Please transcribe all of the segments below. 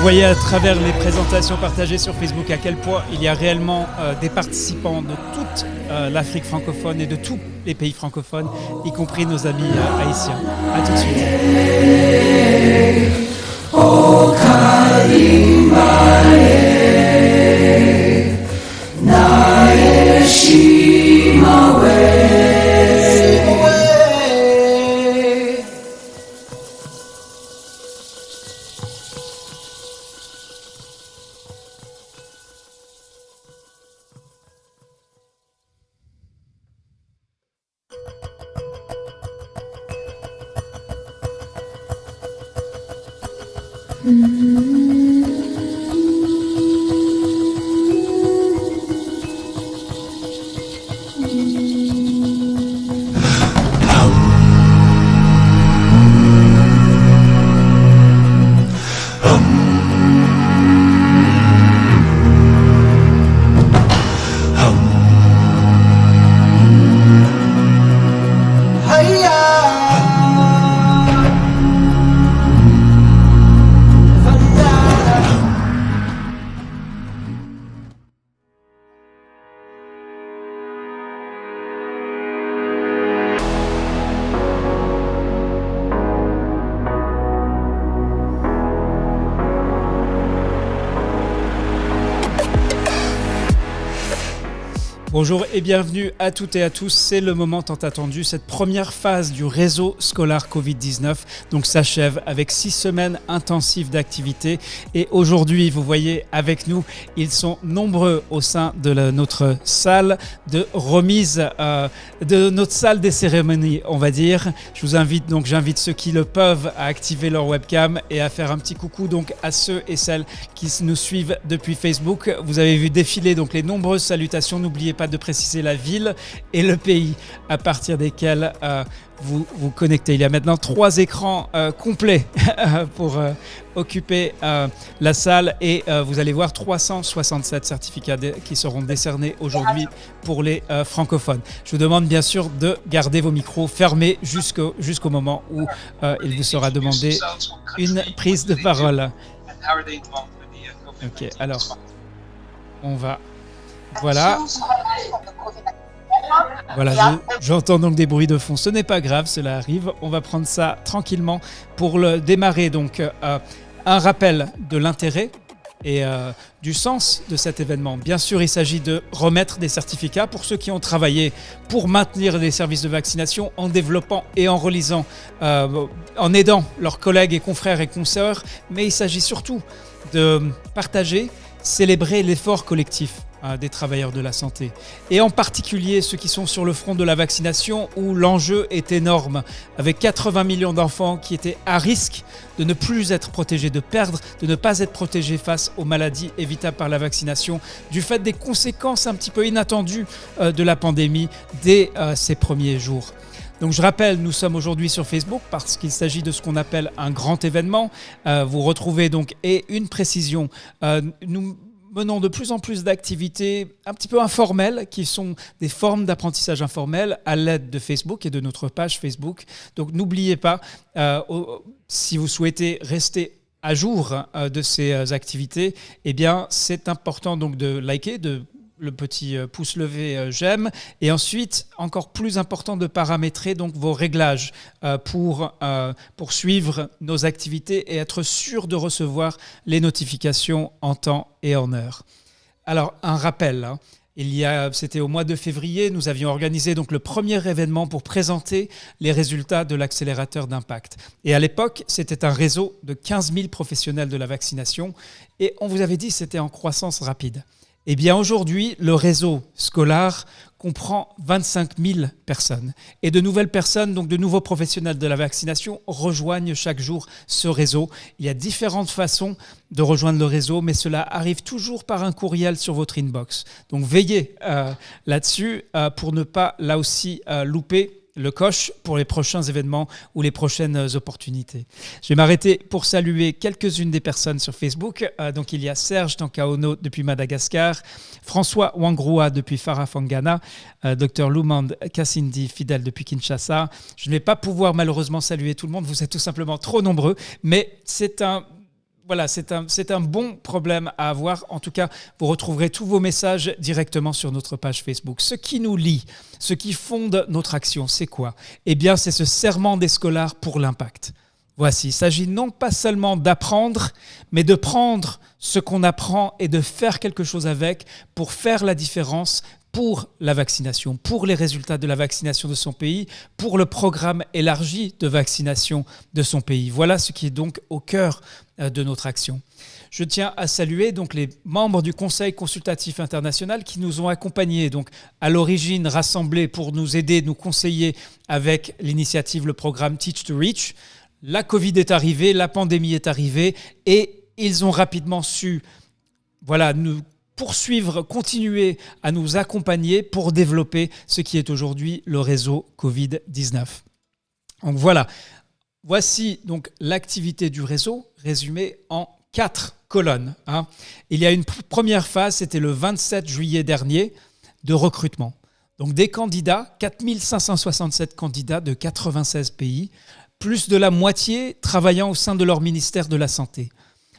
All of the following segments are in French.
Vous voyez à travers les présentations partagées sur Facebook à quel point il y a réellement des participants de toute l'Afrique francophone et de tous les pays francophones, y compris nos amis haïtiens. A tout de suite. Bonjour et bienvenue à toutes et à tous, c'est le moment tant attendu, cette première phase du réseau scolaire Covid-19 donc s'achève avec 6 semaines intensives d'activité et aujourd'hui vous voyez avec nous, ils sont nombreux au sein de notre salle de remise, de notre salle des cérémonies on va dire. Je vous invite donc, j'invite ceux qui le peuvent à activer leur webcam et à faire un petit coucou donc à ceux et celles qui nous suivent depuis Facebook. Vous avez vu défiler donc les nombreuses salutations, n'oubliez pas de préciser la ville et le pays à partir desquels vous vous connectez. Il y a maintenant 3 écrans complets pour occuper la salle et vous allez voir 367 certificats qui seront décernés aujourd'hui pour les francophones. Je vous demande bien sûr de garder vos micros fermés jusqu'au moment où il vous sera demandé une prise de parole. Ok, alors on va... Voilà, j'entends donc des bruits de fond, ce n'est pas grave, cela arrive. On va prendre ça tranquillement pour le démarrer. Donc, un rappel de l'intérêt et du sens de cet événement. Bien sûr, il s'agit de remettre des certificats pour ceux qui ont travaillé pour maintenir les services de vaccination en développant et en relisant, en aidant leurs collègues et confrères et consoeurs. Mais il s'agit surtout de partager, célébrer l'effort collectif des travailleurs de la santé et en particulier ceux qui sont sur le front de la vaccination où l'enjeu est énorme avec 80 millions d'enfants qui étaient à risque de ne plus être protégés, de ne pas être protégés face aux maladies évitables par la vaccination du fait des conséquences un petit peu inattendues de la pandémie dès ces premiers jours. Donc je rappelle, nous sommes aujourd'hui sur Facebook parce qu'il s'agit de ce qu'on appelle un grand événement. Vous retrouvez donc, et une précision, nous menons de plus en plus d'activités un petit peu informelles qui sont des formes d'apprentissage informel à l'aide de Facebook et de notre page Facebook. Donc n'oubliez pas, si vous souhaitez rester à jour de ces activités, eh bien c'est important donc de liker, le petit pouce levé j'aime et ensuite encore plus important de paramétrer donc vos réglages pour suivre nos activités et être sûr de recevoir les notifications en temps et en heure. Alors un rappel, c'était au mois de février, nous avions organisé donc le premier événement pour présenter les résultats de l'accélérateur d'impact. Et à l'époque, c'était un réseau de 15 000 professionnels de la vaccination et on vous avait dit que c'était en croissance rapide. Eh bien aujourd'hui, le réseau scolaire comprend 25 000 personnes. Et de nouvelles personnes, donc de nouveaux professionnels de la vaccination, rejoignent chaque jour ce réseau. Il y a différentes façons de rejoindre le réseau, mais cela arrive toujours par un courriel sur votre inbox. Donc veillez là-dessus pour ne pas, là aussi, louper le coche pour les prochains événements ou les prochaines opportunités. Je vais m'arrêter pour saluer quelques-unes des personnes sur Facebook. Donc il y a Serge Tankaono depuis Madagascar, François Wangroa depuis Farafangana, Dr Lumand Kassindi, fidèle depuis Kinshasa. Je ne vais pas pouvoir malheureusement saluer tout le monde, vous êtes tout simplement trop nombreux, mais c'est un voilà, c'est un bon problème à avoir. En tout cas, vous retrouverez tous vos messages directement sur notre page Facebook. Ce qui nous lie, ce qui fonde notre action, c'est quoi? Eh bien, c'est ce serment des Scolar pour l'impact. Voici, il s'agit non pas seulement d'apprendre, mais de prendre ce qu'on apprend et de faire quelque chose avec pour faire la différence pour la vaccination, pour les résultats de la vaccination de son pays, pour le programme élargi de vaccination de son pays. Voilà ce qui est donc au cœur de notre action. Je tiens à saluer donc les membres du Conseil consultatif international qui nous ont accompagnés, donc à l'origine rassemblés pour nous aider, nous conseiller avec l'initiative, le programme Teach to Reach. La Covid est arrivée, la pandémie est arrivée et ils ont rapidement su nous poursuivre, continuer à nous accompagner pour développer ce qui est aujourd'hui le réseau Covid-19. Donc voilà, voici donc l'activité du réseau résumée en 4 colonnes. Il y a une première phase, c'était le 27 juillet dernier, de recrutement. Donc des candidats, 4567 candidats de 96 pays, plus de la moitié travaillant au sein de leur ministère de la Santé.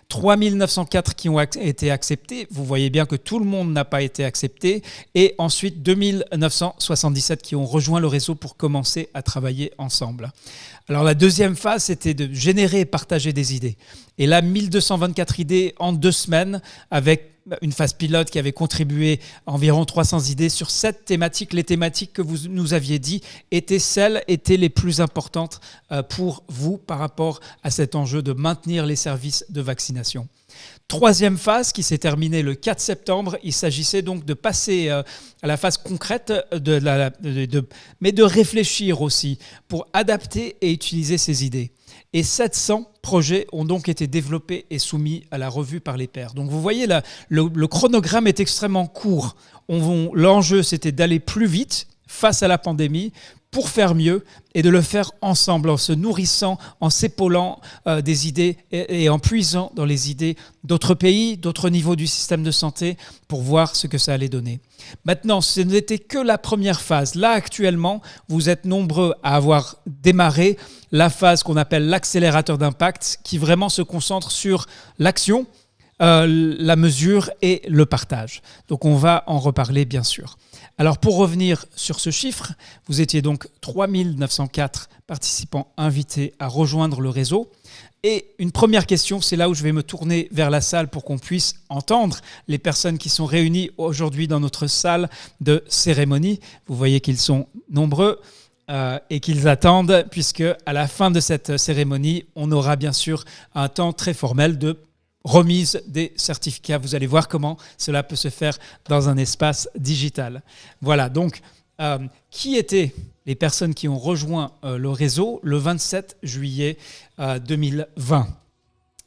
3904 qui ont été acceptés. Vous voyez bien que tout le monde n'a pas été accepté. Et ensuite, 2977 qui ont rejoint le réseau pour commencer à travailler ensemble. Alors la deuxième phase, c'était de générer et partager des idées. Et là, 1224 idées en 2 semaines avec une phase pilote qui avait contribué à environ 300 idées sur 7 thématiques. Les thématiques que vous nous aviez dit étaient les plus importantes pour vous par rapport à cet enjeu de maintenir les services de vaccination. Troisième phase qui s'est terminée le 4 septembre, il s'agissait donc de passer à la phase concrète, mais de réfléchir aussi pour adapter et utiliser ces idées. Et 700 projets ont donc été développés et soumis à la revue par les pairs. Donc vous voyez, là, le chronogramme est extrêmement court. L'enjeu, c'était d'aller plus vite face à la pandémie pour faire mieux et de le faire ensemble, en se nourrissant, en s'épaulant des idées et en puisant dans les idées d'autres pays, d'autres niveaux du système de santé pour voir ce que ça allait donner. Maintenant, ce n'était que la première phase. Là, actuellement, vous êtes nombreux à avoir démarré la phase qu'on appelle l'accélérateur d'impact, qui vraiment se concentre sur l'action, la mesure et le partage. Donc, on va en reparler, bien sûr. Alors, pour revenir sur ce chiffre, vous étiez donc 3904 participants invités à rejoindre le réseau. Et une première question, c'est là où je vais me tourner vers la salle pour qu'on puisse entendre les personnes qui sont réunies aujourd'hui dans notre salle de cérémonie. Vous voyez qu'ils sont nombreux et qu'ils attendent, puisque à la fin de cette cérémonie, on aura bien sûr un temps très formel de remise des certificats. Vous allez voir comment cela peut se faire dans un espace digital. Voilà, donc qui étaient les personnes qui ont rejoint le réseau le 27 juillet 2020 ?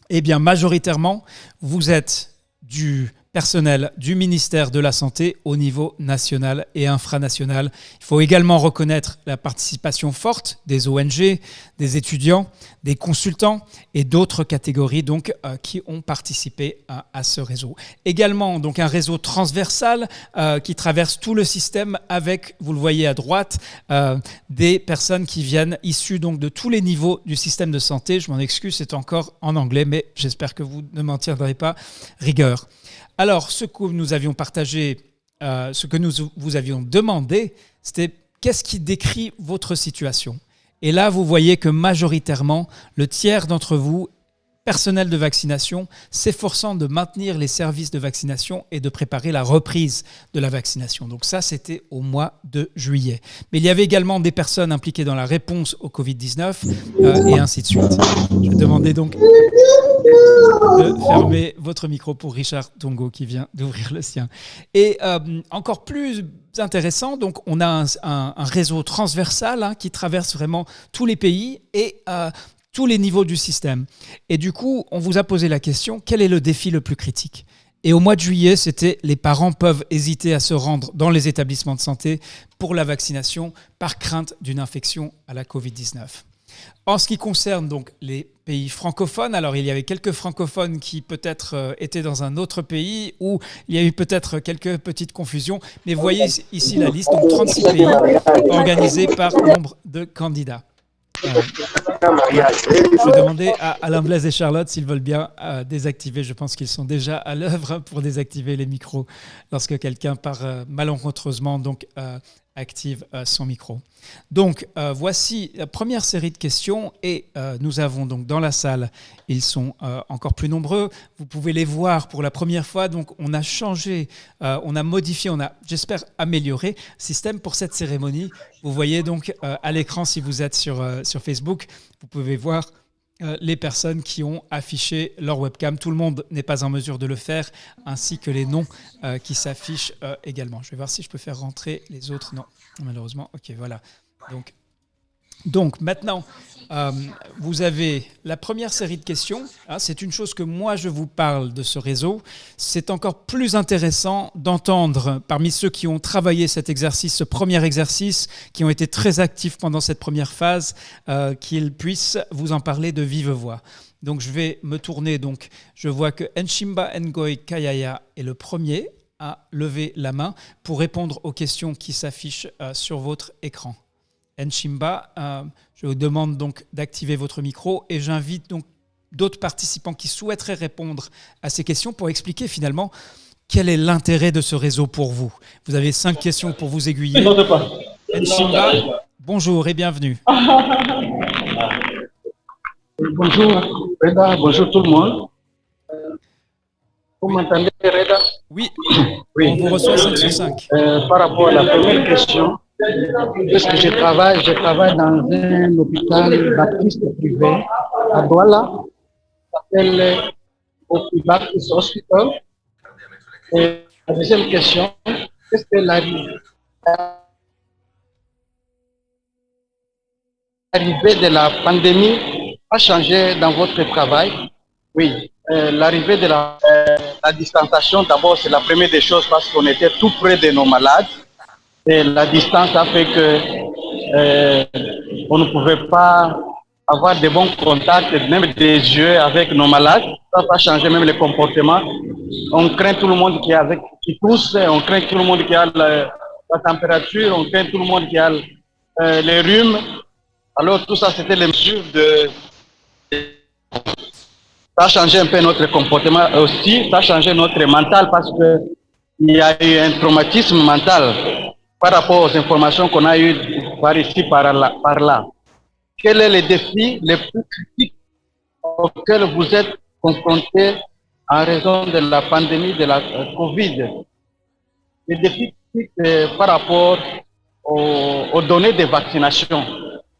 Eh bien, majoritairement, vous êtes du personnel du ministère de la Santé au niveau national et infranational. Il faut également reconnaître la participation forte des ONG, des étudiants, des consultants et d'autres catégories donc, qui ont participé à ce réseau. Également donc, un réseau transversal qui traverse tout le système avec, vous le voyez à droite, des personnes qui viennent issues donc, de tous les niveaux du système de santé. Je m'en excuse, c'est encore en anglais, mais j'espère que vous ne m'en tiendrez pas rigueur. Alors, ce que nous avions partagé, ce que nous vous avions demandé, c'était qu'est-ce qui décrit votre situation ? Et là, vous voyez que majoritairement, le tiers d'entre vous, personnel de vaccination, s'efforçant de maintenir les services de vaccination et de préparer la reprise de la vaccination. Donc ça, c'était au mois de juillet. Mais il y avait également des personnes impliquées dans la réponse au Covid-19 et ainsi de suite. Je vais demander donc de fermer votre micro pour Richard Tongo qui vient d'ouvrir le sien. Et encore plus intéressant, donc on a un réseau transversal qui traverse vraiment tous les pays et tous les niveaux du système. Et du coup, on vous a posé la question, quel est le défi le plus critique ? Et au mois de juillet, c'était les parents peuvent hésiter à se rendre dans les établissements de santé pour la vaccination par crainte d'une infection à la Covid-19. En ce qui concerne donc les pays francophones, alors il y avait quelques francophones qui peut-être étaient dans un autre pays où il y a eu peut-être quelques petites confusions, mais vous voyez ici la liste, donc 36 pays organisés par nombre de candidats. Je vais demander à Alain Blaise et Charlotte s'ils veulent bien désactiver. Je pense qu'ils sont déjà à l'œuvre pour désactiver les micros lorsque quelqu'un part malencontreusement active son micro. Donc voici la première série de questions et nous avons donc dans la salle, ils sont encore plus nombreux. Vous pouvez les voir pour la première fois. Donc on a changé, on a modifié, on a, j'espère, amélioré le système pour cette cérémonie. Vous voyez donc à l'écran, si vous êtes sur Facebook, vous pouvez voir les personnes qui ont affiché leur webcam. Tout le monde n'est pas en mesure de le faire, ainsi que les noms qui s'affichent également. Je vais voir si je peux faire rentrer les autres. Non, malheureusement. Ok, voilà. Donc maintenant, vous avez la première série de questions. C'est une chose que moi, je vous parle de ce réseau. C'est encore plus intéressant d'entendre parmi ceux qui ont travaillé cet exercice, ce premier exercice, qui ont été très actifs pendant cette première phase, qu'ils puissent vous en parler de vive voix. Donc je vais me tourner. Donc, je vois que Nshimba Ngoy Kayaya est le premier à lever la main pour répondre aux questions qui s'affichent sur votre écran. Nshimba, je vous demande donc d'activer votre micro et j'invite donc d'autres participants qui souhaiteraient répondre à ces questions pour expliquer finalement quel est l'intérêt de ce réseau pour vous. Vous avez 5 questions pour vous aiguiller. Nshimba, bonjour et bienvenue. Bonjour Reda, bonjour tout le monde. Vous m'entendez Reda? Oui, on vous reçoit 5 sur 5. Par rapport à la première question, puisque je travaille dans un hôpital baptiste privé à Douala, ça s'appelle Opi Baptist Hospital. Et la deuxième question, est-ce que l'arrivée de la pandémie a changé dans votre travail? Oui, l'arrivée de la distanciation, d'abord, c'est la première des choses parce qu'on était tout près de nos malades. Et la distance a fait que on ne pouvait pas avoir de bons contacts, même des yeux avec nos malades. Ça va changer même le comportement. On craint tout le monde qui tousse, on craint tout le monde qui a la température, on craint tout le monde qui a les rhumes. Alors tout ça, c'était les mesures de... Ça a changé un peu notre comportement aussi, ça a changé notre mental parce qu'il y a eu un traumatisme mental par rapport aux informations qu'on a eues par ici, par là. Quel est le défi le plus critique auquel vous êtes confrontés en raison de la pandémie de la Covid? Le défi critique par rapport aux données de vaccination.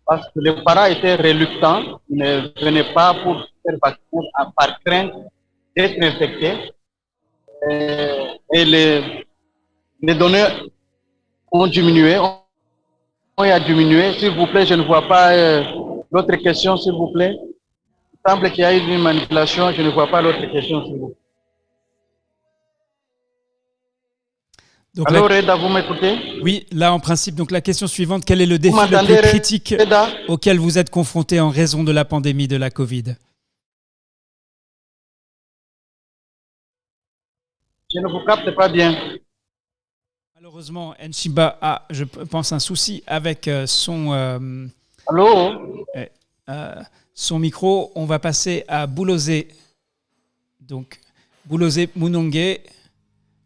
Parce que les parents étaient reluctants, ils ne venaient pas pour faire vacciner par crainte d'être infectés. Et les données ont diminué, a diminué. S'il vous plaît, je ne vois pas l'autre question, s'il vous plaît. Il semble qu'il y a eu une manipulation, je ne vois pas l'autre question, s'il vous plaît. Donc alors, Reda, vous m'écoutez? Oui, là en principe, donc la question suivante, quel est le défi le plus critique auquel vous êtes confronté en raison de la pandémie de la Covid? Je ne vous capte pas bien. Malheureusement, Nshimba a, je pense, un souci avec son micro. On va passer à Boulosé. Donc, Boulosé Munongue.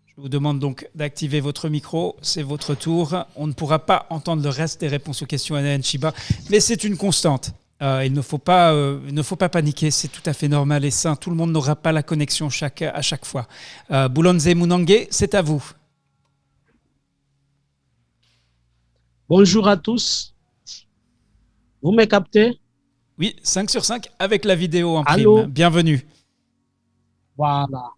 Je vous demande donc d'activer votre micro, c'est votre tour. On ne pourra pas entendre le reste des réponses aux questions à Nshimba, mais c'est une constante. Il ne faut pas paniquer, c'est tout à fait normal et sain. Tout le monde n'aura pas la connexion à chaque fois. Boulonze Munangue, c'est à vous. Bonjour à tous. Vous me captez? Oui, 5 sur 5 avec la vidéo en prime. Allô? Bienvenue. Voilà.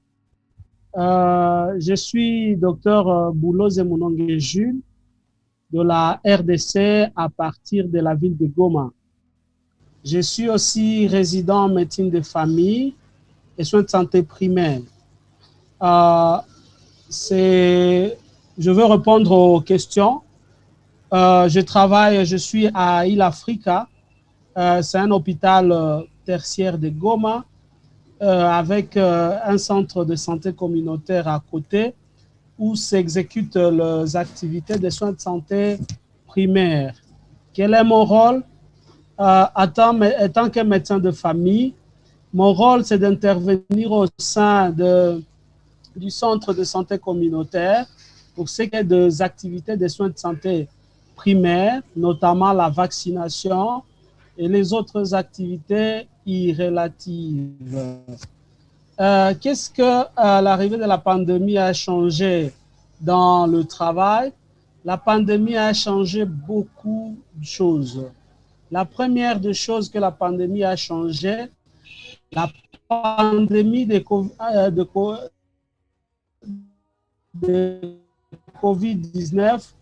Je suis docteur Boulose Munongue Jules de la RDC à partir de la ville de Goma. Je suis aussi résident en médecine de famille et soins de santé primaire. Je veux répondre aux questions. Je suis à Île Africa. C'est un hôpital tertiaire de Goma. Avec un centre de santé communautaire à côté où s'exécutent les activités de soins de santé primaires. Quel est mon rôle? étant que médecin de famille, mon rôle, c'est d'intervenir au sein du centre de santé communautaire pour ce qui est des activités de soins de santé primaires, notamment la vaccination et les autres activités y relatives. Qu'est-ce que l'arrivée de la pandémie a changé dans le travail? La pandémie a changé beaucoup de choses. La première des choses que la pandémie a changé, la pandémie de COVID-19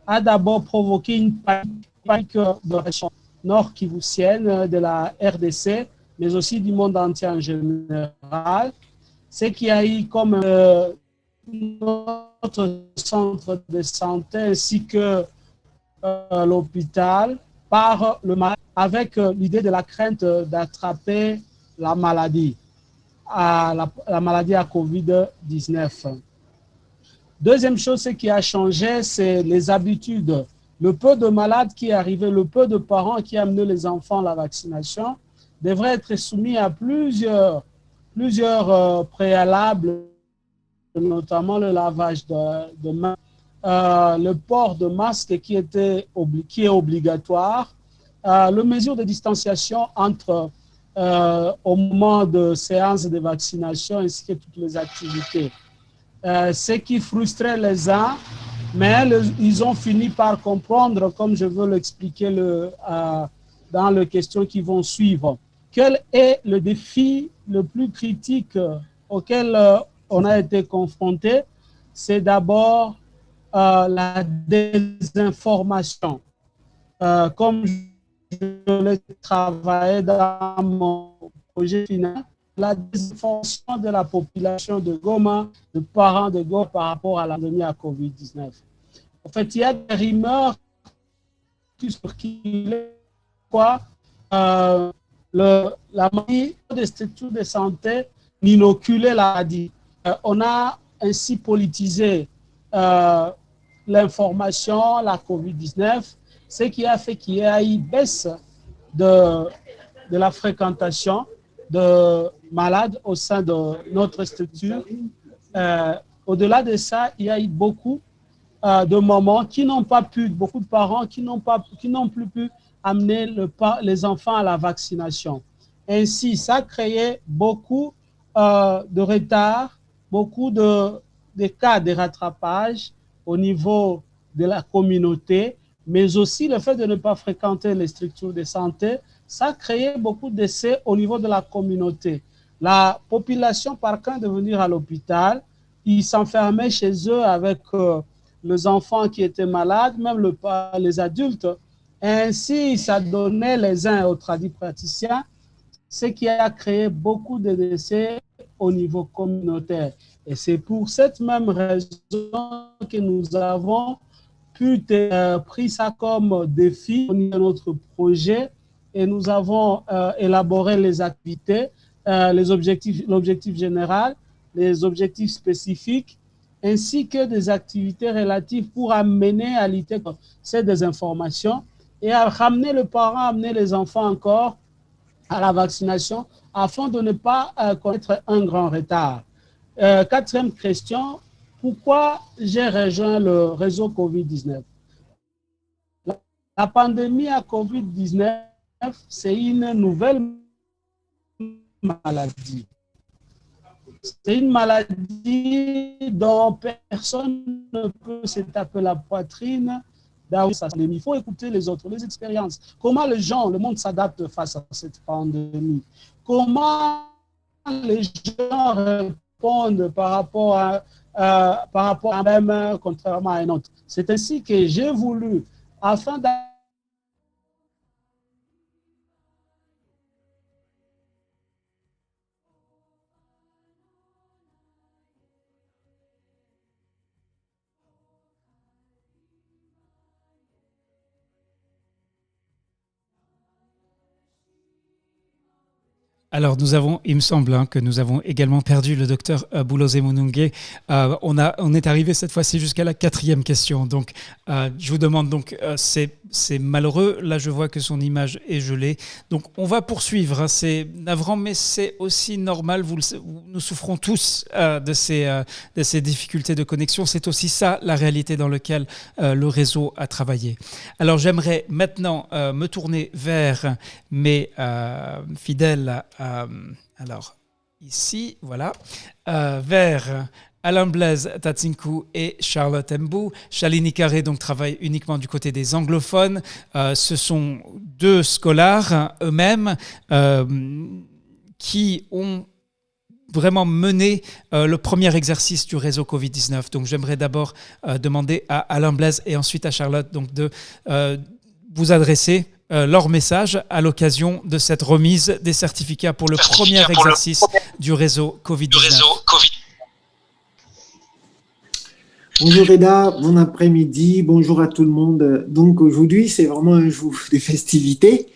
a d'abord provoqué une panique de la région nord kivusienne de la RDC, mais aussi du monde entier en général. Ce qui a eu comme notre centre de santé ainsi que l'hôpital par le malade avec l'idée de la crainte d'attraper la maladie, la maladie à COVID-19. Deuxième chose, ce qui a changé, c'est les habitudes. Le peu de malades qui arrivaient, le peu de parents qui amenaient les enfants à la vaccination devraient être soumis à plusieurs préalables, notamment le lavage de mains, le port de masque qui est obligatoire, les mesures de distanciation au moment de séances de vaccination ainsi que toutes les activités. Ce qui frustrait les uns, mais ils ont fini par comprendre, comme je veux l'expliquer dans les questions qui vont suivre. Quel est le défi le plus critique auquel on a été confronté? C'est d'abord la désinformation. Comme je l'ai travaillé dans mon projet final, la désinformation de la population de Goma, de parents de Goma par rapport à la pandémie à COVID-19. En fait, il y a des rumeurs qui circulent quoi la maladie des structures de santé inoculait la maladie. On a ainsi politisé l'information, la COVID-19, ce qui a fait qu'il y a eu baisse de la fréquentation de malades au sein de notre structure. Au-delà de ça, il y a eu beaucoup de mamans qui n'ont pas pu, beaucoup de parents qui n'ont plus pu amener les enfants à la vaccination. Ainsi, ça a créé beaucoup de retard, beaucoup de cas de rattrapage au niveau de la communauté, mais aussi le fait de ne pas fréquenter les structures de santé, ça a créé beaucoup de décès au niveau de la communauté. La population, par crainte de venir à l'hôpital, ils s'enfermaient chez eux avec les enfants qui étaient malades, même les adultes. Ainsi, ça donnait les uns aux tradipraticiens, ce qui a créé beaucoup de décès au niveau communautaire. Et c'est pour cette même raison que nous avons pris ça comme défi au niveau de notre projet et nous avons élaboré les activités, l'objectif général, les objectifs spécifiques, ainsi que des activités relatives pour amener à lutter contre ces désinformations et à ramener le parent, amener les enfants encore à la vaccination afin de ne pas connaître un grand retard. Quatrième question, pourquoi j'ai rejoint le réseau COVID-19? La pandémie à COVID-19, c'est une nouvelle maladie. C'est une maladie dont personne ne peut se taper la poitrine. Il faut écouter les autres, les expériences. Comment le monde s'adapte face à cette pandémie? Comment les gens répondent par rapport à un même, contrairement à un autre? C'est ainsi que j'ai voulu, afin de Alors, il me semble que nous avons également perdu le docteur Boulosé Mounongué. On est arrivé cette fois-ci jusqu'à la 4e question. Donc, je vous demande, c'est malheureux. Là, je vois que son image est gelée. Donc, on va poursuivre. Hein. C'est navrant, mais c'est aussi normal. Nous souffrons tous de ces difficultés de connexion. C'est aussi ça, la réalité dans laquelle le réseau a travaillé. Alors, j'aimerais maintenant me tourner vers mes fidèles. Alors, ici, voilà, vers Alain Blaise Tatsinkou et Charlotte Mbou. Shalini Carré donc travaille uniquement du côté des anglophones. Ce sont 2 scolaires eux-mêmes qui ont vraiment mené le premier exercice du réseau Covid-19. Donc, j'aimerais d'abord demander à Alain Blaise et ensuite à Charlotte donc de vous adresser leur message à l'occasion de cette remise des certificats pour le premier exercice du réseau Covid-19. Bonjour Reda, bon après-midi, bonjour à tout le monde. Donc aujourd'hui, c'est vraiment un jour de festivité.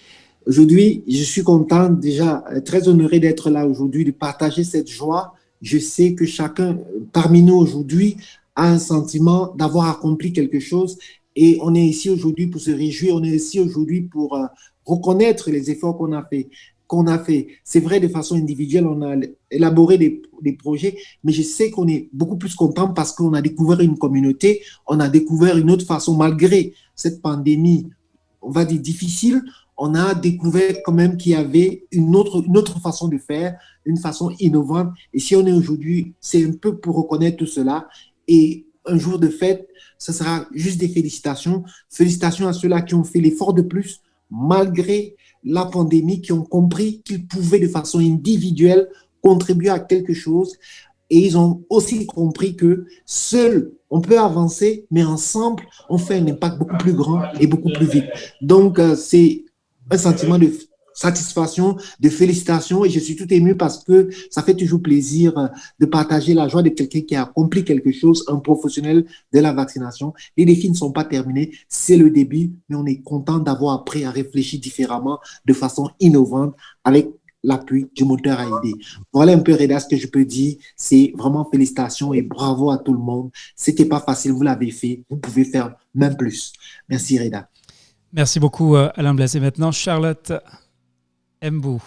Aujourd'hui, je suis content, déjà très honoré d'être là aujourd'hui, de partager cette joie. Je sais que chacun parmi nous aujourd'hui a un sentiment d'avoir accompli quelque chose. Et on est ici aujourd'hui pour se réjouir, on est ici aujourd'hui pour reconnaître les efforts qu'on a fait. C'est vrai, de façon individuelle, on a élaboré des projets, mais je sais qu'on est beaucoup plus content parce qu'on a découvert une communauté, on a découvert une autre façon, malgré cette pandémie, on va dire difficile, on a découvert quand même qu'il y avait une autre façon de faire, une façon innovante. Et si on est aujourd'hui, c'est un peu pour reconnaître tout cela. Et un jour de fête, ce sera juste des félicitations. Félicitations à ceux-là qui ont fait l'effort de plus, malgré la pandémie, qui ont compris qu'ils pouvaient de façon individuelle contribuer à quelque chose. Et ils ont aussi compris que seul, on peut avancer, mais ensemble, on fait un impact beaucoup plus grand et beaucoup plus vite. Donc, c'est un sentiment de satisfaction, de félicitations, et je suis tout ému parce que ça fait toujours plaisir de partager la joie de quelqu'un qui a accompli quelque chose, un professionnel de la vaccination. Les défis ne sont pas terminés, c'est le début, mais on est content d'avoir appris à réfléchir différemment, de façon innovante, avec l'appui du moteur AID. Voilà un peu, Reda, ce que je peux dire. C'est vraiment félicitations et bravo à tout le monde. C'était pas facile, vous l'avez fait, vous pouvez faire même plus. Merci, Reda. Merci beaucoup, Alain Blaise. Et maintenant, Charlotte Mbou.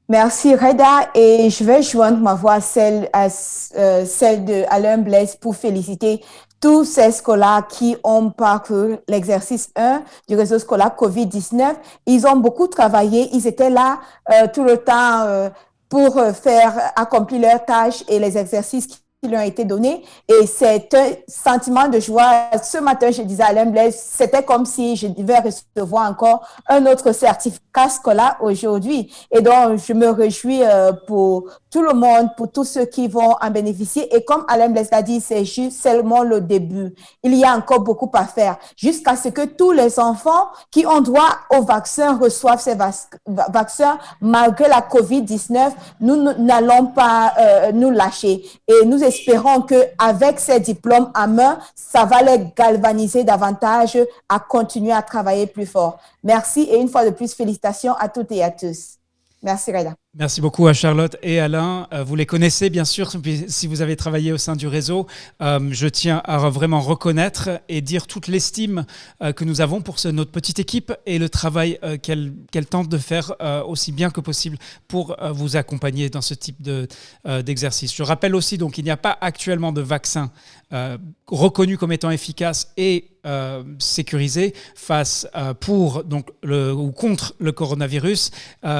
Merci Reda, et je vais joindre ma voix à celle de Alain Blaise pour féliciter tous ces scolaires qui ont parcouru l'exercice 1 du réseau scolaire COVID-19. Ils ont beaucoup travaillé, ils étaient là tout le temps pour faire accomplir leurs tâches et les exercices qui lui ont été donnés, et c'est un sentiment de joie. Ce matin, je disais à Alain Blaise, c'était comme si je devais recevoir encore un autre certificat scolaire aujourd'hui, et donc je me réjouis pour tout le monde, pour tous ceux qui vont en bénéficier. Et comme Alain Blaise l'a dit, c'est juste seulement le début. Il y a encore beaucoup à faire jusqu'à ce que tous les enfants qui ont droit au vaccin reçoivent ces vaccins malgré la COVID-19. Nous n'allons pas nous lâcher, et nous espérons qu'avec ces diplômes à main, ça va les galvaniser davantage à continuer à travailler plus fort. Merci, et une fois de plus, félicitations à toutes et à tous. Merci, Reda. Merci beaucoup à Charlotte et Alain. Vous les connaissez bien sûr si vous avez travaillé au sein du réseau. Je tiens à vraiment reconnaître et dire toute l'estime que nous avons pour notre petite équipe et le travail qu'elle tente de faire aussi bien que possible pour vous accompagner dans ce type d'exercice. Je rappelle aussi donc qu'il n'y a pas actuellement de vaccin reconnu comme étant efficace et sécurisé face ou contre le coronavirus,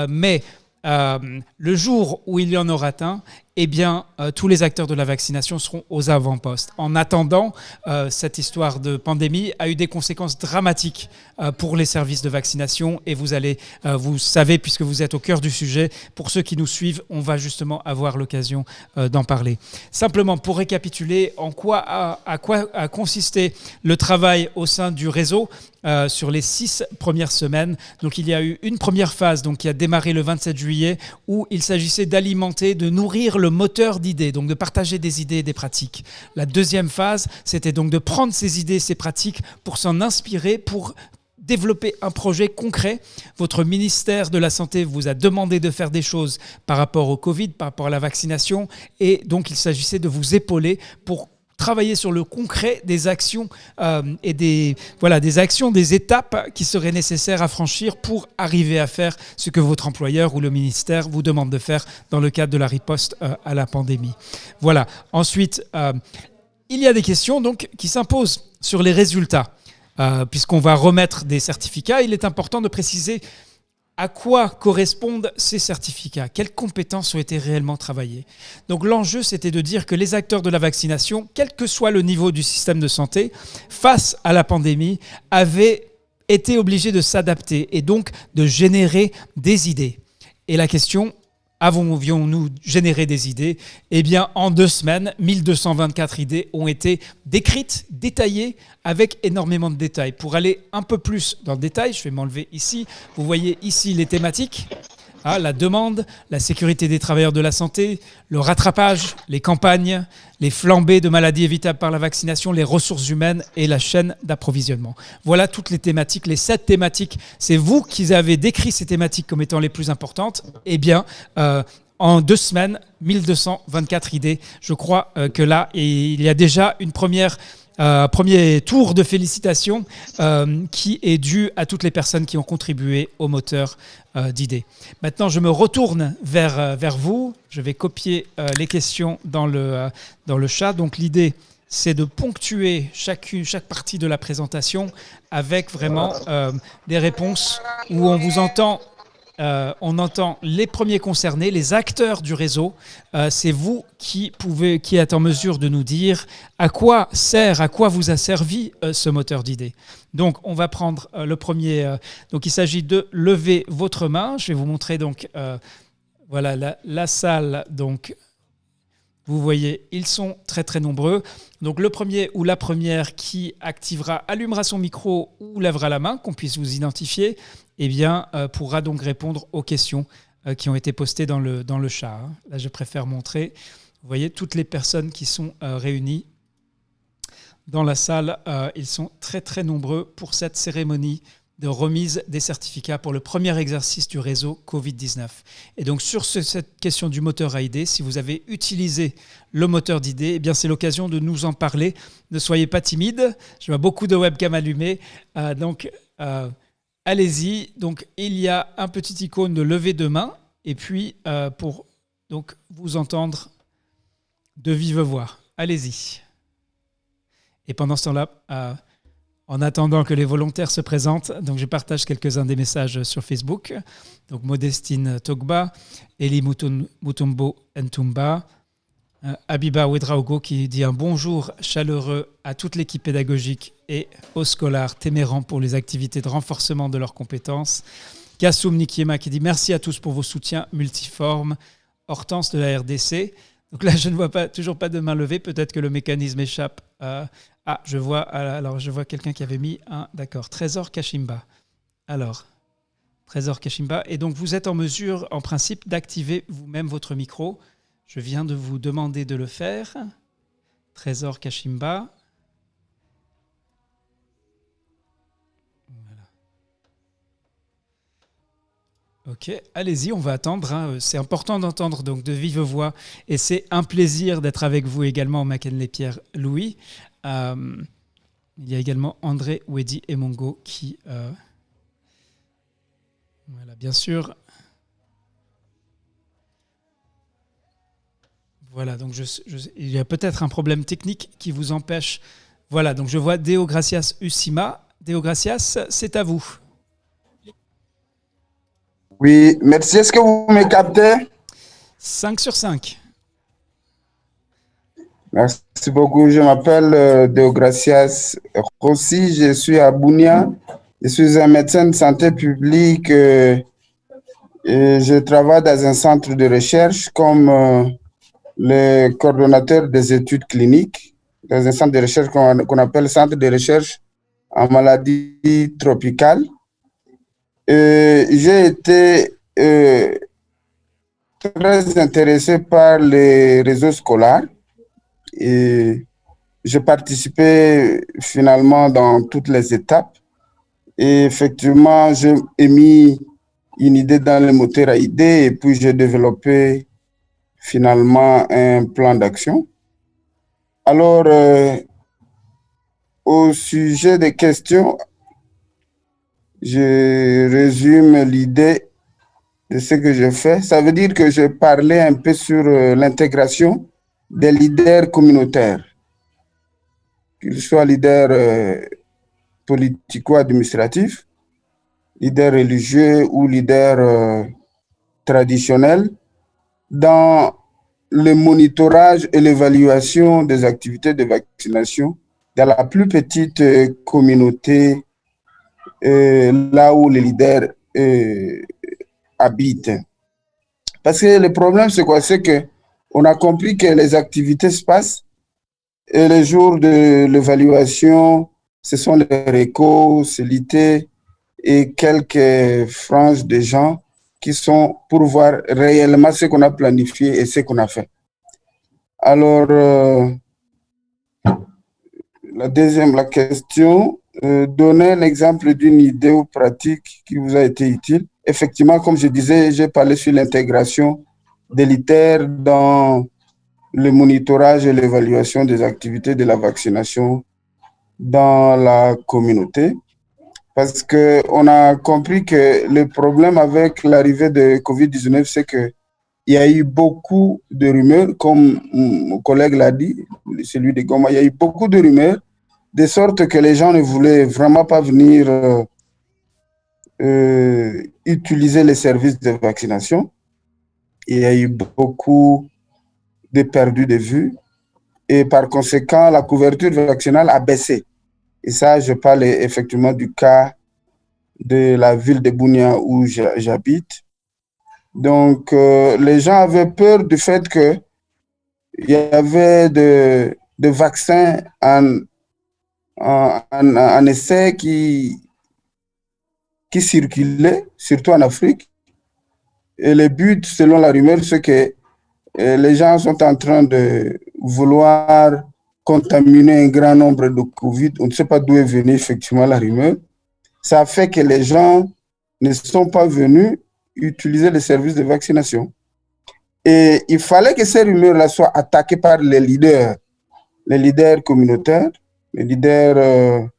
mais le jour où il y en aura un, eh bien, tous les acteurs de la vaccination seront aux avant-postes. En attendant, cette histoire de pandémie a eu des conséquences dramatiques pour les services de vaccination, et vous savez, puisque vous êtes au cœur du sujet, pour ceux qui nous suivent, on va justement avoir l'occasion d'en parler. Simplement, pour récapituler, à quoi a consisté le travail au sein du réseau sur les 6 premières semaines. Donc, il y a eu une première phase qui a démarré le 27 juillet, où il s'agissait d'alimenter, de nourrir le moteur d'idées, donc de partager des idées et des pratiques. La deuxième phase, c'était donc de prendre ces idées, ces pratiques pour s'en inspirer, pour développer un projet concret. Votre ministère de la Santé vous a demandé de faire des choses par rapport au Covid, par rapport à la vaccination, et donc il s'agissait de vous épauler pour travailler sur le concret des actions et des actions, des étapes qui seraient nécessaires à franchir pour arriver à faire ce que votre employeur ou le ministère vous demande de faire dans le cadre de la riposte à la pandémie. Voilà. Ensuite, il y a des questions donc qui s'imposent sur les résultats. Puisqu'on va remettre des certificats, il est important de préciser à quoi correspondent ces certificats, quelles compétences ont été réellement travaillées. Donc l'enjeu, c'était de dire que les acteurs de la vaccination, quel que soit le niveau du système de santé, face à la pandémie, avaient été obligés de s'adapter et donc de générer des idées. Et la question, avions-nous généré des idées ? Eh bien, en 2 semaines, 1224 idées ont été décrites, détaillées, avec énormément de détails. Pour aller un peu plus dans le détail, je vais m'enlever ici. Vous voyez ici les thématiques. La demande, la sécurité des travailleurs de la santé, le rattrapage, les campagnes, les flambées de maladies évitables par la vaccination, les ressources humaines et la chaîne d'approvisionnement. Voilà toutes les thématiques, les 7 thématiques. C'est vous qui avez décrit ces thématiques comme étant les plus importantes. Eh bien, en 2 semaines, 1224 idées. Je crois que là, il y a déjà une premier tour de félicitations qui est dû à toutes les personnes qui ont contribué au moteur d'idées. Maintenant, je me retourne vers vous. Je vais copier les questions dans le chat. Donc, l'idée, c'est de ponctuer chaque partie de la présentation avec vraiment des réponses où on vous entend. On entend les premiers concernés, les acteurs du réseau. C'est vous qui êtes en mesure de nous dire à quoi vous a servi ce moteur d'idées. Donc, on va prendre le premier. Donc, il s'agit de lever votre main. Je vais vous montrer donc voilà la salle. Donc, vous voyez, ils sont très très nombreux. Donc le premier ou la première qui allumera son micro ou lèvera la main, qu'on puisse vous identifier, eh bien, pourra donc répondre aux questions qui ont été postées dans le chat. Là, je préfère montrer. Vous voyez, toutes les personnes qui sont réunies dans la salle, ils sont très très nombreux pour cette cérémonie de remise des certificats pour le premier exercice du réseau Covid-19. Et donc sur cette question du moteur à idées, si vous avez utilisé le moteur d'idées, eh bien c'est l'occasion de nous en parler. Ne soyez pas timide, je vois beaucoup de webcams allumées, donc allez-y. Donc il y a un petit icône de lever de main, et puis pour donc vous entendre de vive voix. Allez-y. Et pendant ce temps-là, en attendant que les volontaires se présentent, donc je partage quelques-uns des messages sur Facebook. Donc Modestine Togba, Eli Mutombo Ntumba, Abiba Ouedraogo qui dit un bonjour chaleureux à toute l'équipe pédagogique et aux scolaires témérants pour les activités de renforcement de leurs compétences. Kassoum Nikiema qui dit merci à tous pour vos soutiens multiformes. Hortense de la RDC. Donc là, je ne vois toujours pas de main levée. Peut-être que le mécanisme échappe. Je vois quelqu'un qui avait mis un... D'accord, Trésor Kashimba. Alors, Trésor Kashimba. Et donc, vous êtes en mesure, en principe, d'activer vous-même votre micro. Je viens de vous demander de le faire. Trésor Kashimba. Voilà. Ok, allez-y, on va attendre. C'est important d'entendre donc de vive voix. Et c'est un plaisir d'être avec vous également, Mackenley Pierre-Louis. Il y a également André Wedi et Mongo qui... voilà, bien sûr. Voilà, donc il y a peut-être un problème technique qui vous empêche. Voilà, donc je vois Deo Gracias Usima. Deo Gracias, c'est à vous. Oui, merci. Est-ce que vous me captez? 5 sur 5. Merci beaucoup. Je m'appelle Deogracias Rossi. Je suis à Bunia. Je suis un médecin de santé publique et je travaille dans un centre de recherche comme le coordonnateur des études cliniques dans un centre de recherche qu'on appelle Centre de recherche en maladies tropicales. J'ai été très intéressé par les réseaux scolaires et j'ai participé finalement dans toutes les étapes Et effectivement, j'ai émis une idée dans le moteur à idées et puis j'ai développé finalement un plan d'action. Alors, au sujet des questions, je résume l'idée de ce que je fais. Ça veut dire que je parlais un peu sur l'intégration des leaders communautaires, qu'ils soient leaders politico-administratifs, leaders religieux ou leaders traditionnels, dans le monitorage et l'évaluation des activités de vaccination dans la plus petite communauté, là où les leaders habitent. Parce que le problème, c'est quoi? C'est qu'on a compris que les activités se passent et les jours de l'évaluation, ce sont les récos, c'est l'été et quelques franges de gens qui sont pour voir réellement ce qu'on a planifié et ce qu'on a fait. Alors, la question, donner un exemple d'une idée ou pratique qui vous a été utile. Effectivement, comme je disais, j'ai parlé sur l'intégration des leaders dans le monitorage et l'évaluation des activités de la vaccination dans la communauté. Parce qu'on a compris que le problème avec l'arrivée de COVID-19, c'est qu'il y a eu beaucoup de rumeurs, comme mon collègue l'a dit, celui de Goma, il y a eu beaucoup de rumeurs, de sorte que les gens ne voulaient vraiment pas venir utiliser les services de vaccination. Il y a eu beaucoup de perdus de vue et par conséquent, la couverture vaccinale a baissé. Et ça, je parle effectivement du cas de la ville de Bunia où j'habite. Donc, les gens avaient peur du fait qu'il y avait de vaccins en essai qui circulaient, surtout en Afrique. Et le but, selon la rumeur, c'est que les gens sont en train de vouloir contaminer un grand nombre de Covid. On ne sait pas d'où est venue effectivement la rumeur. Ça fait que les gens ne sont pas venus utiliser les services de vaccination. Et il fallait que ces rumeurs-là soient attaquées par les leaders communautaires, les leaders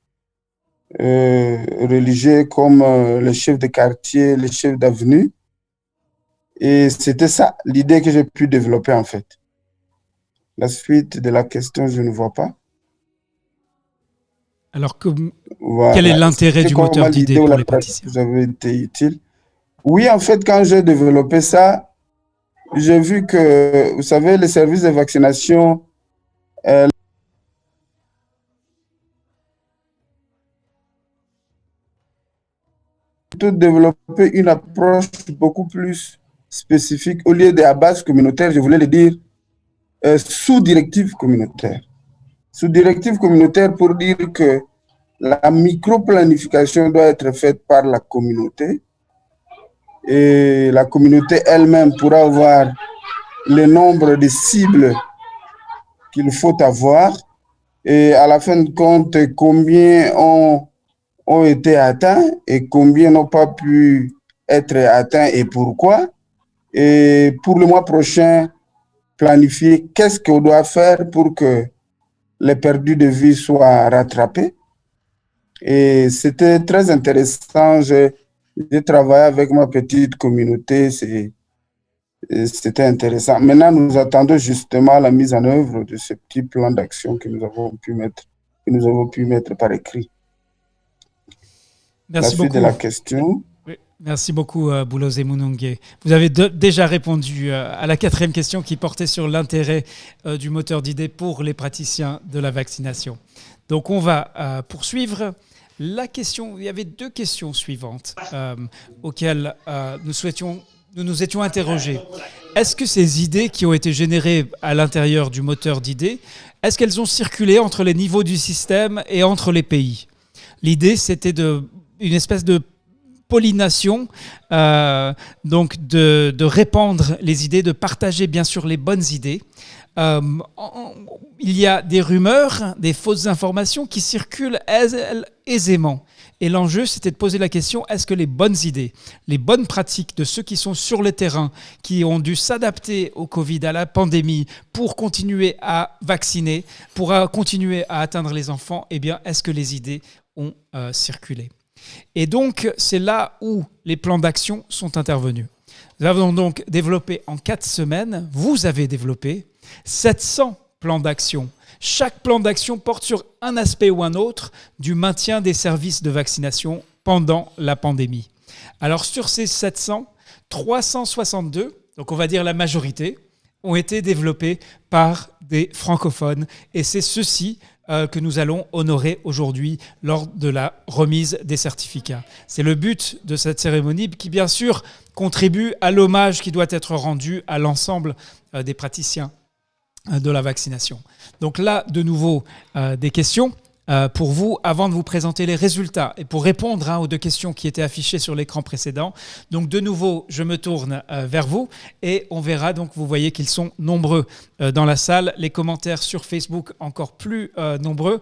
religieux comme les chefs de quartier, les chefs d'avenue. Et c'était ça, l'idée que j'ai pu développer en fait. La suite de la question, je ne vois pas. Alors, voilà. Quel est l'intérêt du moteur d'idées pour les praticiens? Vous avez été utile. Oui, en fait, quand j'ai développé ça, j'ai vu que, vous savez, les services de vaccination, plutôt développer une approche beaucoup plus spécifique. Au lieu de la base communautaire, je voulais le dire sous directive communautaire. Sous directive communautaire pour dire que la micro-planification doit être faite par la communauté et la communauté elle-même pourra avoir le nombre de cibles qu'il faut avoir et à la fin de compte, combien ont été atteints et combien n'ont pas pu être atteints et pourquoi. Et pour le mois prochain, planifier qu'est-ce qu'on doit faire pour que les perdus de vie soient rattrapés. Et c'était très intéressant. J'ai travaillé avec ma petite communauté. C'était intéressant. Maintenant, nous attendons justement la mise en œuvre de ce petit plan d'action que nous avons pu mettre par écrit. Merci beaucoup. La suite de la question. Oui. Merci beaucoup, Bulose Munonge. Vous avez déjà répondu à la 4e question qui portait sur l'intérêt du moteur d'idées pour les praticiens de la vaccination. Donc, on va poursuivre. La question, il y avait 2 questions suivantes auxquelles nous nous étions interrogés. Est-ce que ces idées qui ont été générées à l'intérieur du moteur d'idées, est-ce qu'elles ont circulé entre les niveaux du système et entre les pays? L'idée, c'était une espèce de pollination, donc de répandre les idées, de partager bien sûr les bonnes idées. Il y a des rumeurs, des fausses informations qui circulent aisément. Et l'enjeu, c'était de poser la question, est-ce que les bonnes idées, les bonnes pratiques de ceux qui sont sur le terrain, qui ont dû s'adapter au Covid, à la pandémie, pour continuer à vacciner, pour continuer à atteindre les enfants, eh bien, est-ce que les idées ont circulé? Et donc, c'est là où les plans d'action sont intervenus. Nous avons donc développé en 4 semaines, vous avez développé 700 plans d'action. Chaque plan d'action porte sur un aspect ou un autre du maintien des services de vaccination pendant la pandémie. Alors sur ces 700, 362, donc on va dire la majorité, ont été développés par des francophones. Et c'est ceux-ci que nous allons honorer aujourd'hui lors de la remise des certificats. C'est le but de cette cérémonie qui, bien sûr, contribue à l'hommage qui doit être rendu à l'ensemble des praticiens de la vaccination. Donc là, de nouveau, des questions pour vous avant de vous présenter les résultats et pour répondre aux 2 questions qui étaient affichées sur l'écran précédent. Donc de nouveau, je me tourne vers vous et on verra, donc vous voyez qu'ils sont nombreux dans la salle. Les commentaires sur Facebook encore plus nombreux.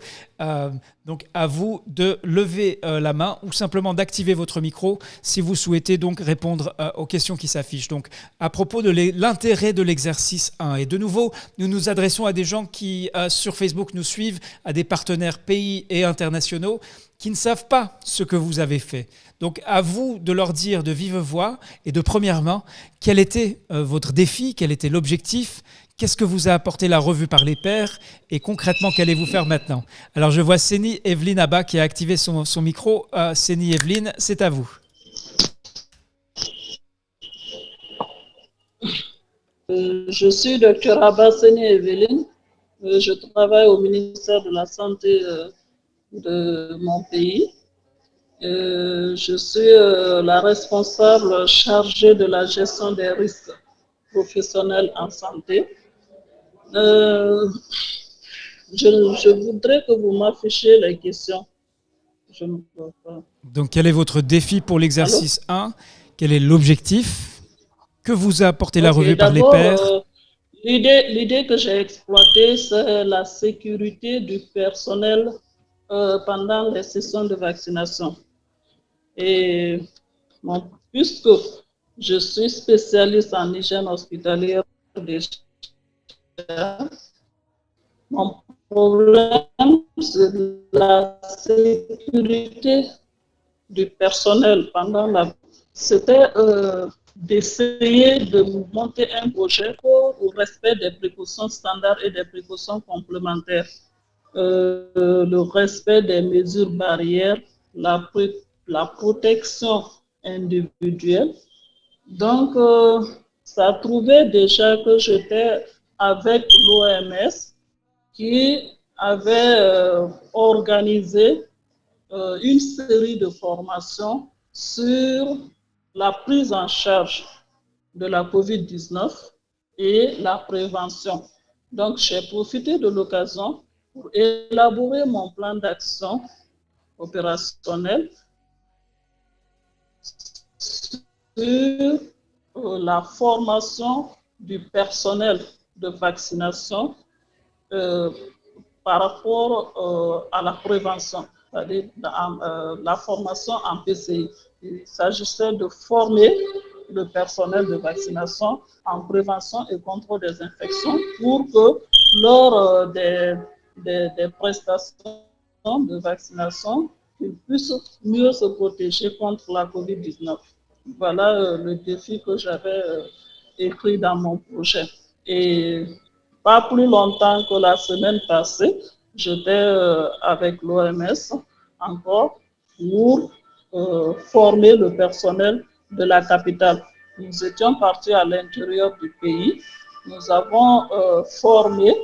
Donc à vous de lever la main ou simplement d'activer votre micro si vous souhaitez donc répondre aux questions qui s'affichent. Donc à propos de l'intérêt de l'exercice 1. Et de nouveau, nous nous adressons à des gens qui sur Facebook nous suivent, à des partenaires pays et internationaux qui ne savent pas ce que vous avez fait. Donc à vous de leur dire de vive voix et de première main quel était votre défi, quel était l'objectif. Qu'est-ce que vous a apporté la revue par les pairs et concrètement, qu'allez-vous faire maintenant? Alors, je vois Séni Evelyne Abba qui a activé son micro. Séni Evelyne, c'est à vous. Je suis Dr Abba Séni Evelyne. Je travaille au ministère de la Santé de mon pays. Je suis la responsable chargée de la gestion des risques professionnels en santé. Je voudrais que vous m'affichiez les questions. Je ne peux pas. Donc, quel est votre défi pour l'exercice 1? Quel est l'objectif? Que vous a apporté la revue par les pairs? L'idée que j'ai exploitée, c'est la sécurité du personnel pendant les sessions de vaccination. Et puisque je suis spécialiste en hygiène hospitalière déjà, mon problème, c'est la sécurité du personnel pendant la... C'était d'essayer de monter un projet au respect des précautions standards et des précautions complémentaires. Le respect des mesures barrières, la protection individuelle. Donc, ça a trouvé déjà que j'étais avec l'OMS qui avait organisé une série de formations sur la prise en charge de la COVID-19 et la prévention. Donc, j'ai profité de l'occasion pour élaborer mon plan d'action opérationnel sur la formation du personnel de vaccination par rapport à la prévention, c'est-à-dire la formation en PCI. Il s'agissait de former le personnel de vaccination en prévention et contrôle des infections pour que lors des prestations de vaccination, ils puissent mieux se protéger contre la COVID-19. Voilà le défi que j'avais écrit dans mon projet. Et pas plus longtemps que la semaine passée, j'étais avec l'OMS encore pour former le personnel de la capitale. Nous étions partis à l'intérieur du pays. Nous avons formé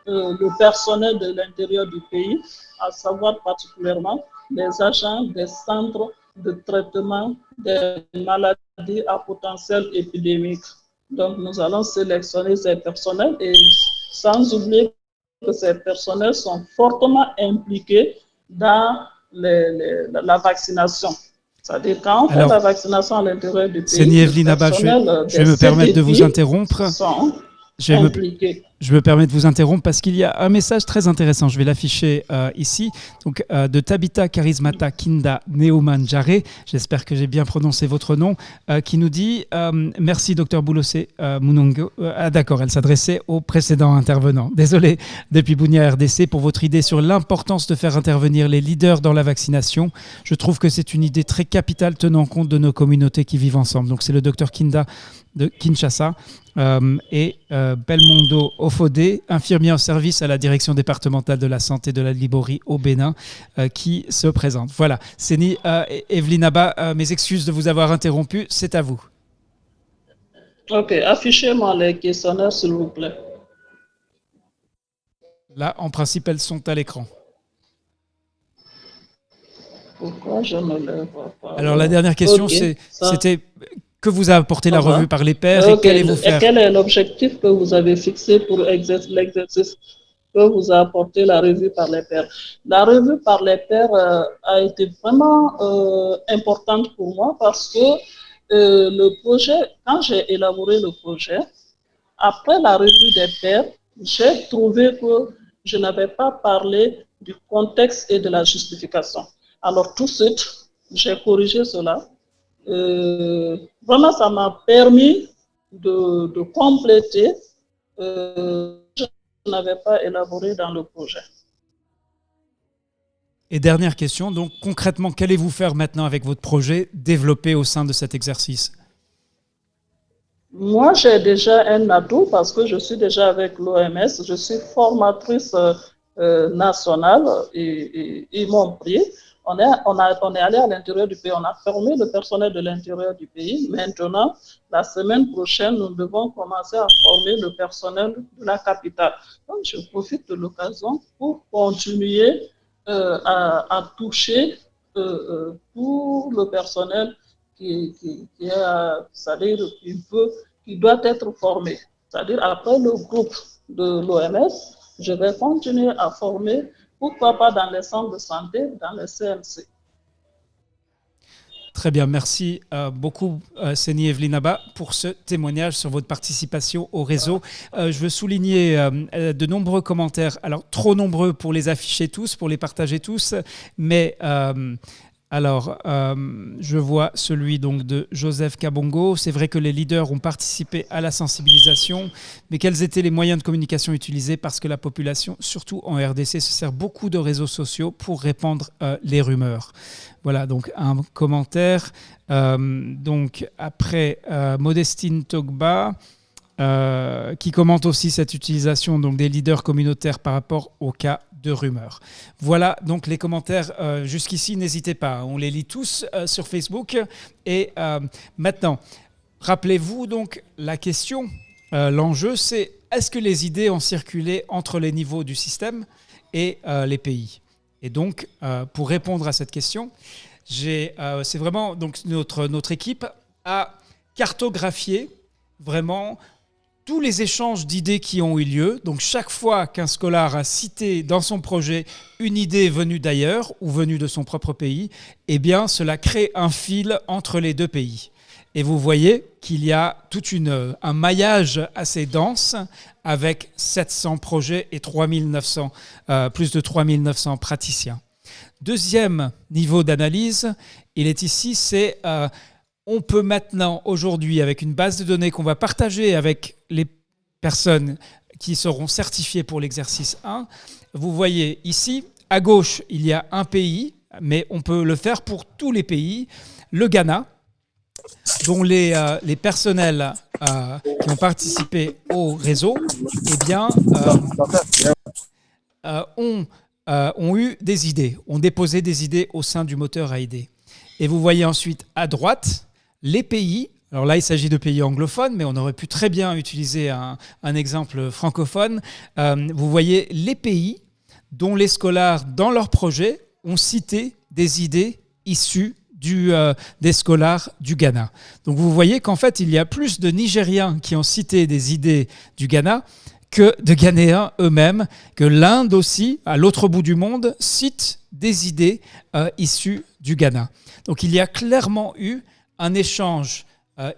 le personnel de l'intérieur du pays, à savoir particulièrement les agents des centres de traitement des maladies à potentiel épidémique. Donc, nous allons sélectionner ces personnels et sans oublier que ces personnels sont fortement impliqués dans la vaccination. C'est-à-dire quand on fait la vaccination à l'intérieur du pays, Séni Evelyne Abba, je vais me permettre de vous interrompre. Sont impliqués. Je me permets de vous interrompre parce qu'il y a un message très intéressant. Je vais l'afficher ici. Donc, de Tabitha Charismata Kinda Neomanjare, j'espère que j'ai bien prononcé votre nom, qui nous dit merci Dr Boulosé Munongo. D'accord, elle s'adressait au précédent intervenant. Désolé, depuis Bunia RDC, pour votre idée sur l'importance de faire intervenir les leaders dans la vaccination. Je trouve que c'est une idée très capitale tenant compte de nos communautés qui vivent ensemble. Donc, c'est le Dr Kinda de Kinshasa et Belmondo Ofodé, infirmier en service à la direction départementale de la santé de la Liborie au Bénin, qui se présente. Voilà, Séni Evelyne Abba, mes excuses de vous avoir interrompu, c'est à vous. Ok, affichez-moi les questionnaires s'il vous plaît. Là, en principe, elles sont à l'écran. Pourquoi je ne les vois pas? Alors la dernière question, c'était... Que vous a apporté la revue par les pairs et qu'allez-vous faire? Et quel est l'objectif que vous avez fixé pour l'exercice que vous a apporté la revue par les pairs? La revue par les pairs a été vraiment importante pour moi parce que le projet, quand j'ai élaboré le projet, après la revue des pairs, j'ai trouvé que je n'avais pas parlé du contexte et de la justification. Alors tout de suite, j'ai corrigé cela. Vraiment, ça m'a permis de compléter ce que je n'avais pas élaboré dans le projet. Et dernière question, donc concrètement, qu'allez-vous faire maintenant avec votre projet développé au sein de cet exercice? Moi, j'ai déjà un atout parce que je suis déjà avec l'OMS, je suis formatrice nationale et ils m'ont pris. On est allé à l'intérieur du pays, on a formé le personnel de l'intérieur du pays. Maintenant, la semaine prochaine, nous devons commencer à former le personnel de la capitale. Donc, je profite de l'occasion pour continuer à toucher tout le personnel qui doit être formé. C'est-à-dire, après le groupe de l'OMS, je vais continuer à former. Pourquoi pas dans les centres de santé, dans les CMC. Très bien, merci beaucoup Séni Evelyne Abba pour ce témoignage sur votre participation au réseau. Je veux souligner de nombreux commentaires, alors trop nombreux pour les afficher tous, pour les partager tous, mais... je vois celui donc de Joseph Kabongo. C'est vrai que les leaders ont participé à la sensibilisation, mais quels étaient les moyens de communication utilisés? Parce que la population, surtout en RDC, se sert beaucoup de réseaux sociaux pour répandre les rumeurs. Voilà, donc un commentaire. Donc après, Modestine Togba, qui commente aussi cette utilisation donc, des leaders communautaires par rapport au cas de rumeurs. Voilà donc les commentaires jusqu'ici, n'hésitez pas, on les lit tous sur Facebook. Et maintenant, rappelez-vous donc la question, l'enjeu c'est est-ce que les idées ont circulé entre les niveaux du système et les pays? Et donc, pour répondre à cette question, c'est vraiment donc notre équipe a cartographié vraiment tous les échanges d'idées qui ont eu lieu. Donc chaque fois qu'un scolar a cité dans son projet une idée venue d'ailleurs ou venue de son propre pays, eh bien cela crée un fil entre les deux pays. Et vous voyez qu'il y a un maillage assez dense avec 700 projets et plus de 3900 praticiens. Deuxième niveau d'analyse, il est ici, c'est... on peut maintenant, aujourd'hui, avec une base de données qu'on va partager avec les personnes qui seront certifiées pour l'exercice 1, vous voyez ici, à gauche, il y a un pays, mais on peut le faire pour tous les pays. Le Ghana, dont les personnels qui ont participé au réseau eh bien, ont eu des idées, ont déposé des idées au sein du moteur à idées. Et vous voyez ensuite à droite les pays. Alors là, il s'agit de pays anglophones, mais on aurait pu très bien utiliser un exemple francophone. Vous voyez les pays dont les scolaires, dans leur projet, ont cité des idées issues des scolaires du Ghana. Donc vous voyez qu'en fait, il y a plus de Nigériens qui ont cité des idées du Ghana que de Ghanéens eux-mêmes, que l'Inde aussi, à l'autre bout du monde, cite des idées issues du Ghana. Donc il y a clairement eu un échange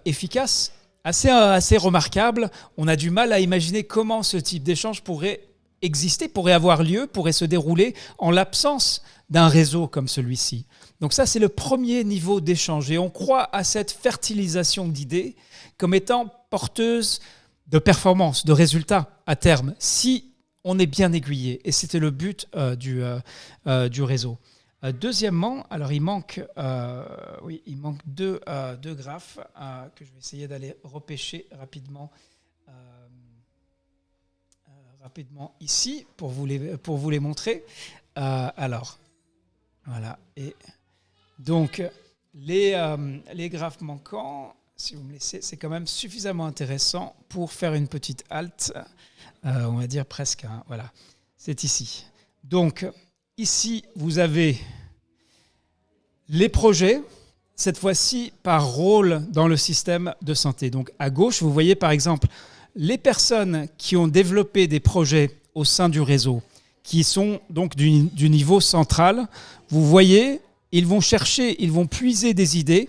efficace assez remarquable. On a du mal à imaginer comment ce type d'échange pourrait exister, pourrait avoir lieu, pourrait se dérouler en l'absence d'un réseau comme celui-ci. Donc ça, c'est le premier niveau d'échange. Et on croit à cette fertilisation d'idées comme étant porteuse de performance, de résultats à terme, si on est bien aiguillé. Et c'était le but du réseau. Deuxièmement, alors il manque deux graphes que je vais essayer d'aller repêcher rapidement ici pour vous les montrer. Alors, voilà. Et donc, les graphes manquants, si vous me laissez, c'est quand même suffisamment intéressant pour faire une petite halte, on va dire presque. Voilà, c'est ici. Donc, ici, vous avez les projets, cette fois-ci par rôle dans le système de santé. Donc, à gauche, vous voyez par exemple les personnes qui ont développé des projets au sein du réseau, qui sont donc du niveau central. Vous voyez, ils vont puiser des idées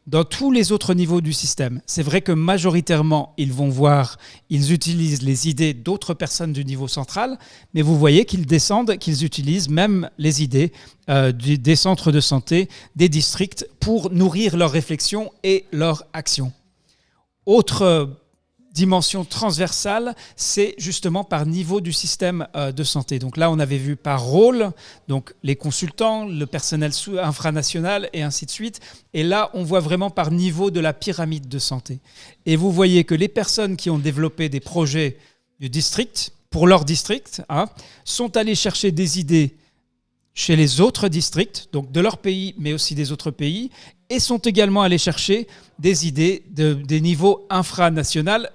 dans tous les autres niveaux du système. C'est vrai que majoritairement, ils utilisent les idées d'autres personnes du niveau central, mais vous voyez qu'ils utilisent même les idées des centres de santé, des districts, pour nourrir leurs réflexions et leurs actions. Autre dimension transversale, c'est justement par niveau du système de santé. Donc là, on avait vu par rôle, donc les consultants, le personnel infranational et ainsi de suite. Et là, on voit vraiment par niveau de la pyramide de santé. Et vous voyez que les personnes qui ont développé des projets du district, pour leur district, sont allées chercher des idées chez les autres districts, donc de leur pays, mais aussi des autres pays, et sont également allés chercher des idées des niveaux infranationaux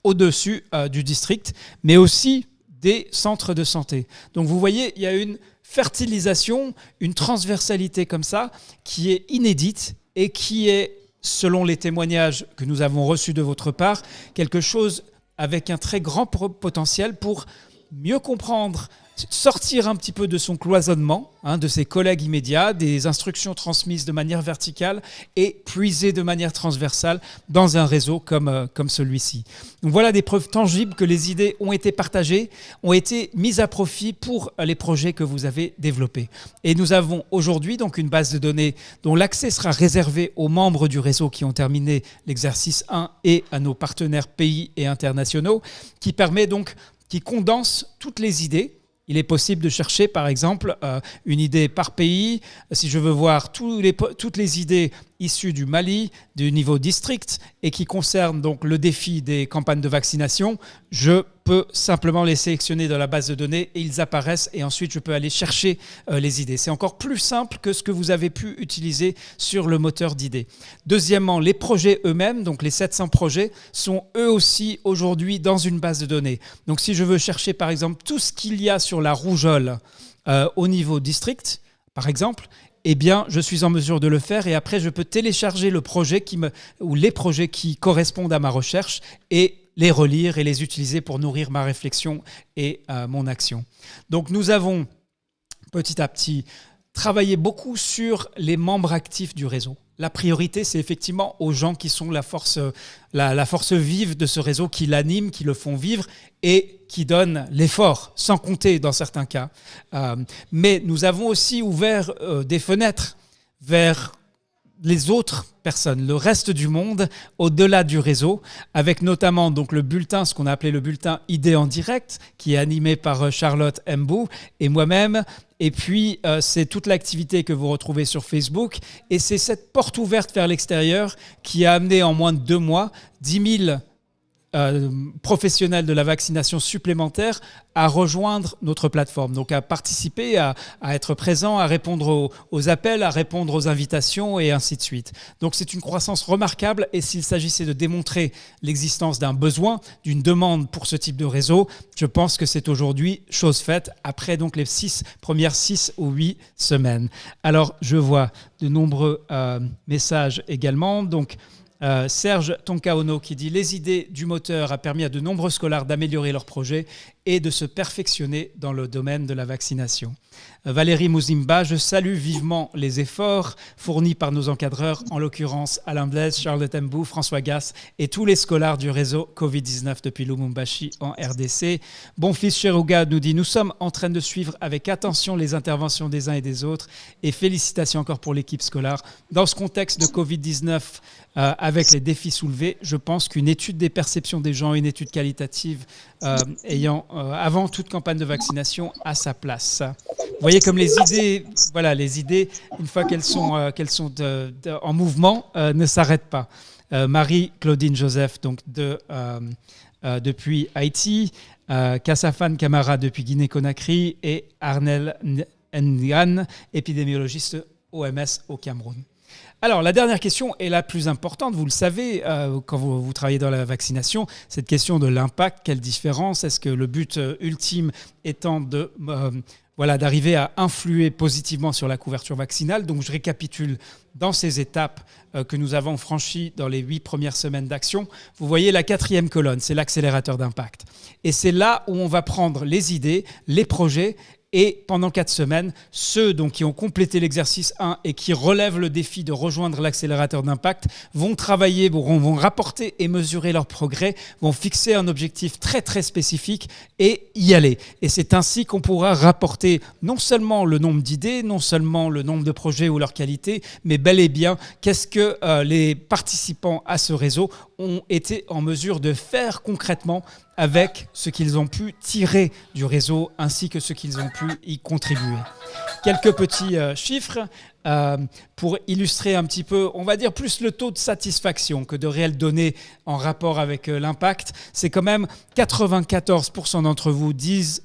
au-dessus du district, mais aussi des centres de santé. Donc vous voyez, il y a une fertilisation, une transversalité comme ça, qui est inédite et qui est, selon les témoignages que nous avons reçus de votre part, quelque chose avec un très grand potentiel pour mieux comprendre, sortir un petit peu de son cloisonnement, de ses collègues immédiats, des instructions transmises de manière verticale et puiser de manière transversale dans un réseau comme celui-ci. Donc voilà des preuves tangibles que les idées ont été partagées, ont été mises à profit pour les projets que vous avez développés. Et nous avons aujourd'hui donc une base de données dont l'accès sera réservé aux membres du réseau qui ont terminé l'exercice 1 et à nos partenaires pays et internationaux, qui condense toutes les idées. Il est possible de chercher, par exemple, une idée par pays. Si je veux voir toutes les idées issues du Mali, du niveau district, et qui concernent donc le défi des campagnes de vaccination, je peux simplement les sélectionner dans la base de données et ils apparaissent. Et ensuite, je peux aller chercher les idées. C'est encore plus simple que ce que vous avez pu utiliser sur le moteur d'idées. Deuxièmement, les projets eux-mêmes, donc les 700 projets, sont eux aussi aujourd'hui dans une base de données. Donc si je veux chercher, par exemple, tout ce qu'il y a sur la rougeole au niveau district, par exemple, eh bien, je suis en mesure de le faire et après, je peux télécharger le projet ou les projets qui correspondent à ma recherche et les relire et les utiliser pour nourrir ma réflexion et mon action. Donc, nous avons petit à petit travaillé beaucoup sur les membres actifs du réseau. La priorité, c'est effectivement aux gens qui sont la force vive de ce réseau, qui l'animent, qui le font vivre et qui donnent l'effort, sans compter dans certains cas. Mais nous avons aussi ouvert des fenêtres vers les autres personnes, le reste du monde, au-delà du réseau, avec notamment donc le bulletin, ce qu'on a appelé le bulletin Idées en direct, qui est animé par Charlotte Mbou et moi-même. Et puis, c'est toute l'activité que vous retrouvez sur Facebook. Et c'est cette porte ouverte vers l'extérieur qui a amené en moins de 2 mois 10 000 professionnels de la vaccination supplémentaires à rejoindre notre plateforme, donc à participer, à être présents, à répondre aux appels, à répondre aux invitations et ainsi de suite. Donc c'est une croissance remarquable et s'il s'agissait de démontrer l'existence d'un besoin, d'une demande pour ce type de réseau, je pense que c'est aujourd'hui chose faite après donc les premières 6 ou 8 semaines. Alors je vois de nombreux messages également, donc Serge Tonkaono qui dit « Les idées du moteur a permis à de nombreux scolaires d'améliorer leurs projets et de se perfectionner dans le domaine de la vaccination. Valérie Mouzimba, je salue vivement les efforts fournis par nos encadreurs, en l'occurrence Alain Blaise, Charlotte Mbou, François Gass et tous les scolaires du réseau Covid-19 depuis Lubumbashi en RDC. Bonfils Cherouga nous dit « Nous sommes en train de suivre avec attention les interventions des uns et des autres et félicitations encore pour l'équipe scolaire. Dans ce contexte de Covid-19, avec les défis soulevés, je pense qu'une étude des perceptions des gens, une étude qualitative avant toute campagne de vaccination a sa place. » Vous voyez comme les idées, une fois qu'elles sont en mouvement, ne s'arrêtent pas. Marie-Claudine Joseph, donc depuis Haïti, Kassafan Kamara depuis Guinée-Conakry et Arnel Ndian, épidémiologiste OMS au Cameroun. Alors, la dernière question est la plus importante. Vous le savez, quand vous travaillez dans la vaccination, cette question de l'impact, quelle différence? Est-ce que le but ultime étant d'arriver à influer positivement sur la couverture vaccinale? Donc, je récapitule dans ces étapes que nous avons franchies dans les 8 premières semaines d'action. Vous voyez la 4e colonne, c'est l'accélérateur d'impact. Et c'est là où on va prendre les idées, les projets. Et pendant 4 semaines, ceux qui ont complété l'exercice 1 et qui relèvent le défi de rejoindre l'accélérateur d'impact vont travailler, vont rapporter et mesurer leurs progrès, vont fixer un objectif très très spécifique et y aller. Et c'est ainsi qu'on pourra rapporter non seulement le nombre d'idées, non seulement le nombre de projets ou leur qualité, mais bel et bien qu'est-ce que les participants à ce réseau ont été en mesure de faire concrètement avec ce qu'ils ont pu tirer du réseau ainsi que ce qu'ils ont pu y contribuer. Quelques petits chiffres pour illustrer un petit peu, on va dire plus le taux de satisfaction que de réelles données en rapport avec l'impact. C'est quand même 94% d'entre vous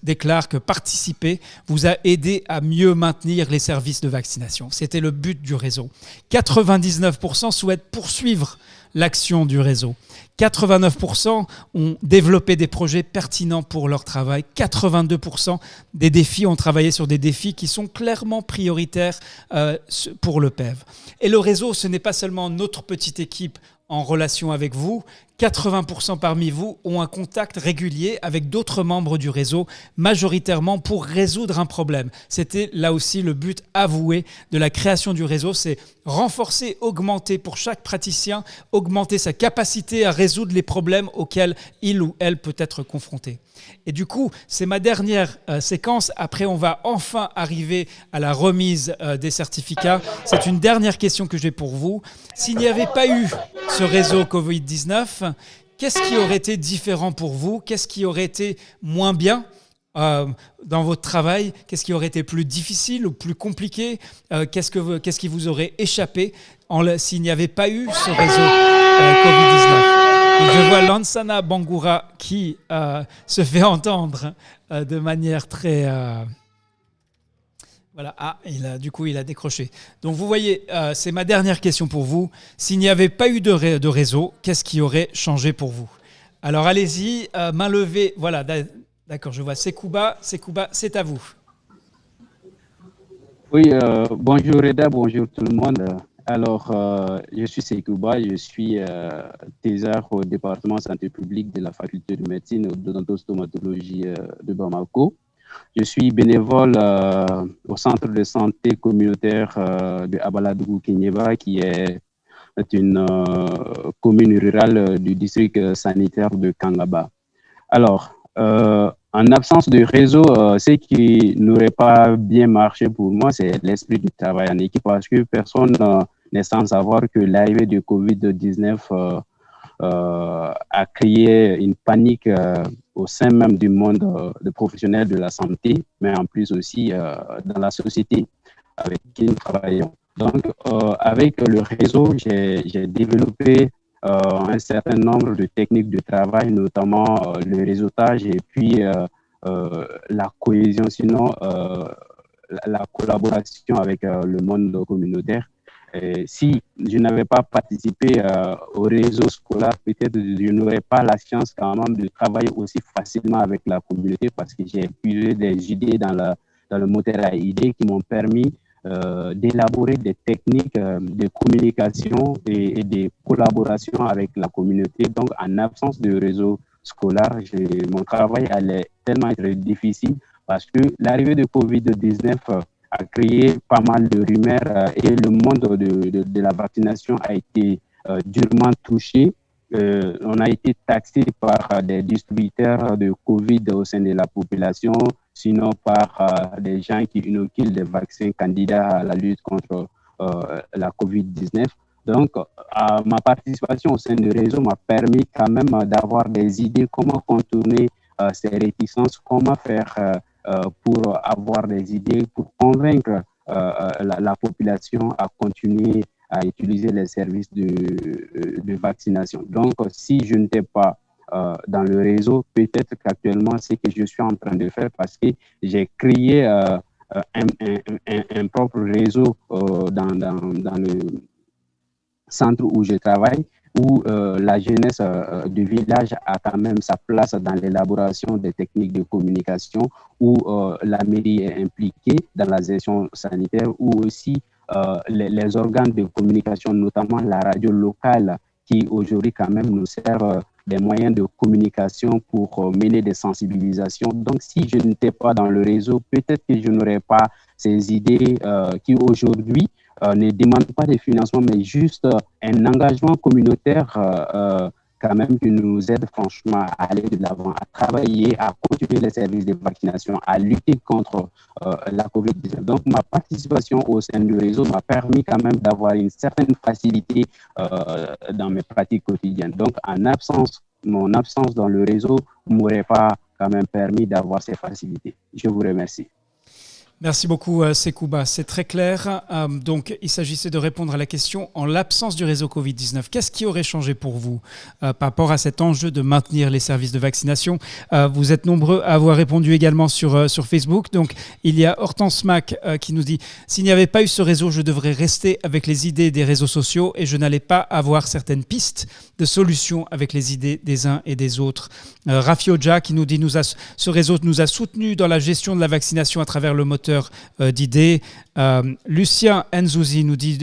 déclarent que participer vous a aidé à mieux maintenir les services de vaccination. C'était le but du réseau. 99% souhaitent poursuivre l'action du réseau. 89% ont développé des projets pertinents pour leur travail. 82% des défis ont travaillé sur des défis qui sont clairement prioritaires pour le PEV. Et le réseau, ce n'est pas seulement notre petite équipe en relation avec vous. 80% parmi vous ont un contact régulier avec d'autres membres du réseau, majoritairement pour résoudre un problème. C'était là aussi le but avoué de la création du réseau, c'est renforcer, augmenter pour chaque praticien, augmenter sa capacité à résoudre les problèmes auxquels il ou elle peut être confronté. Et du coup, c'est ma dernière séquence. Après, on va enfin arriver à la remise des certificats. C'est une dernière question que j'ai pour vous. S'il n'y avait pas eu ce réseau Covid-19, qu'est-ce qui aurait été différent pour vous? Qu'est-ce qui aurait été moins bien dans votre travail? Qu'est-ce qui aurait été plus difficile ou plus compliqué? Qu'est-ce qui vous aurait échappé s'il n'y avait pas eu ce réseau Covid-19? Donc je vois Lansana Bangoura qui se fait entendre de manière très... Voilà, il a décroché. Donc vous voyez, c'est ma dernière question pour vous. S'il n'y avait pas eu de réseau, qu'est-ce qui aurait changé pour vous? Alors allez-y, main levée. Voilà, d'accord, je vois Sekouba, c'est à vous. Oui, bonjour Reda, bonjour tout le monde. Alors, je suis Sekouba, je suis thésard au département santé publique de la faculté de médecine et d'odontostomatologie de Bamako. Je suis bénévole au centre de santé communautaire de Abaladougou-Kenyeba, qui est une commune rurale du district sanitaire de Kangaba. Alors, en absence de réseau, ce qui n'aurait pas bien marché pour moi, c'est l'esprit du travail en équipe, parce que personne n'est sans savoir que l'arrivée du Covid-19 a créé une panique au sein même du monde de professionnels de la santé, mais en plus aussi dans la société avec qui nous travaillons. Donc, avec le réseau, j'ai développé un certain nombre de techniques de travail, notamment le réseautage et puis la cohésion, sinon la collaboration avec le monde communautaire. Si je n'avais pas participé au réseau scolaire, peut-être je n'aurais pas la chance quand même de travailler aussi facilement avec la communauté, parce que j'ai puisé des idées dans le moteur à idées qui m'ont permis d'élaborer des techniques de communication et de collaboration avec la communauté. Donc, en absence de réseau scolaire. Mon travail allait tellement être difficile parce que l'arrivée de Covid-19 a créé pas mal de rumeurs et le monde de la vaccination a été durement touché. On a été taxé par des distributeurs de Covid au sein de la population, sinon par des gens qui inoculent des vaccins candidats à la lutte contre la Covid-19. Donc, ma participation au sein du réseau m'a permis quand même d'avoir des idées comment contourner ces réticences, comment faire pour avoir des idées, pour convaincre la population à continuer à utiliser les services de vaccination. Donc, si je n'étais pas dans le réseau, peut-être qu'actuellement, c'est que je suis en train de faire parce que j'ai créé un propre réseau dans le centre où je travaille, où la jeunesse du village a quand même sa place dans l'élaboration des techniques de communication, où la mairie est impliquée dans la gestion sanitaire, où aussi les organes de communication, notamment la radio locale, qui aujourd'hui quand même nous sert des moyens de communication pour mener des sensibilisations. Donc, si je n'étais pas dans le réseau, peut-être que je n'aurais pas ces idées qui aujourd'hui ne demandent pas de financement, mais juste un engagement communautaire quand même qui nous aide franchement à aller de l'avant, à travailler, à continuer les services de vaccination, à lutter contre la COVID-19. Donc, ma participation au sein du réseau m'a permis quand même d'avoir une certaine facilité dans mes pratiques quotidiennes. Donc, mon absence dans le réseau ne m'aurait pas quand même permis d'avoir ces facilités. Je vous remercie. Merci beaucoup, Sekouba. C'est très clair. Donc, il s'agissait de répondre à la question en l'absence du réseau Covid-19. Qu'est-ce qui aurait changé pour vous par rapport à cet enjeu de maintenir les services de vaccination? Vous êtes nombreux à avoir répondu également sur Facebook. Donc, il y a Hortense Mac qui nous dit « S'il n'y avait pas eu ce réseau, je devrais rester avec les idées des réseaux sociaux et je n'allais pas avoir certaines pistes de solutions avec les idées des uns et des autres. » Rafioja qui nous dit « Ce réseau nous a soutenus dans la gestion de la vaccination à travers le moteur d'idées. » Lucien Nzouzi nous dit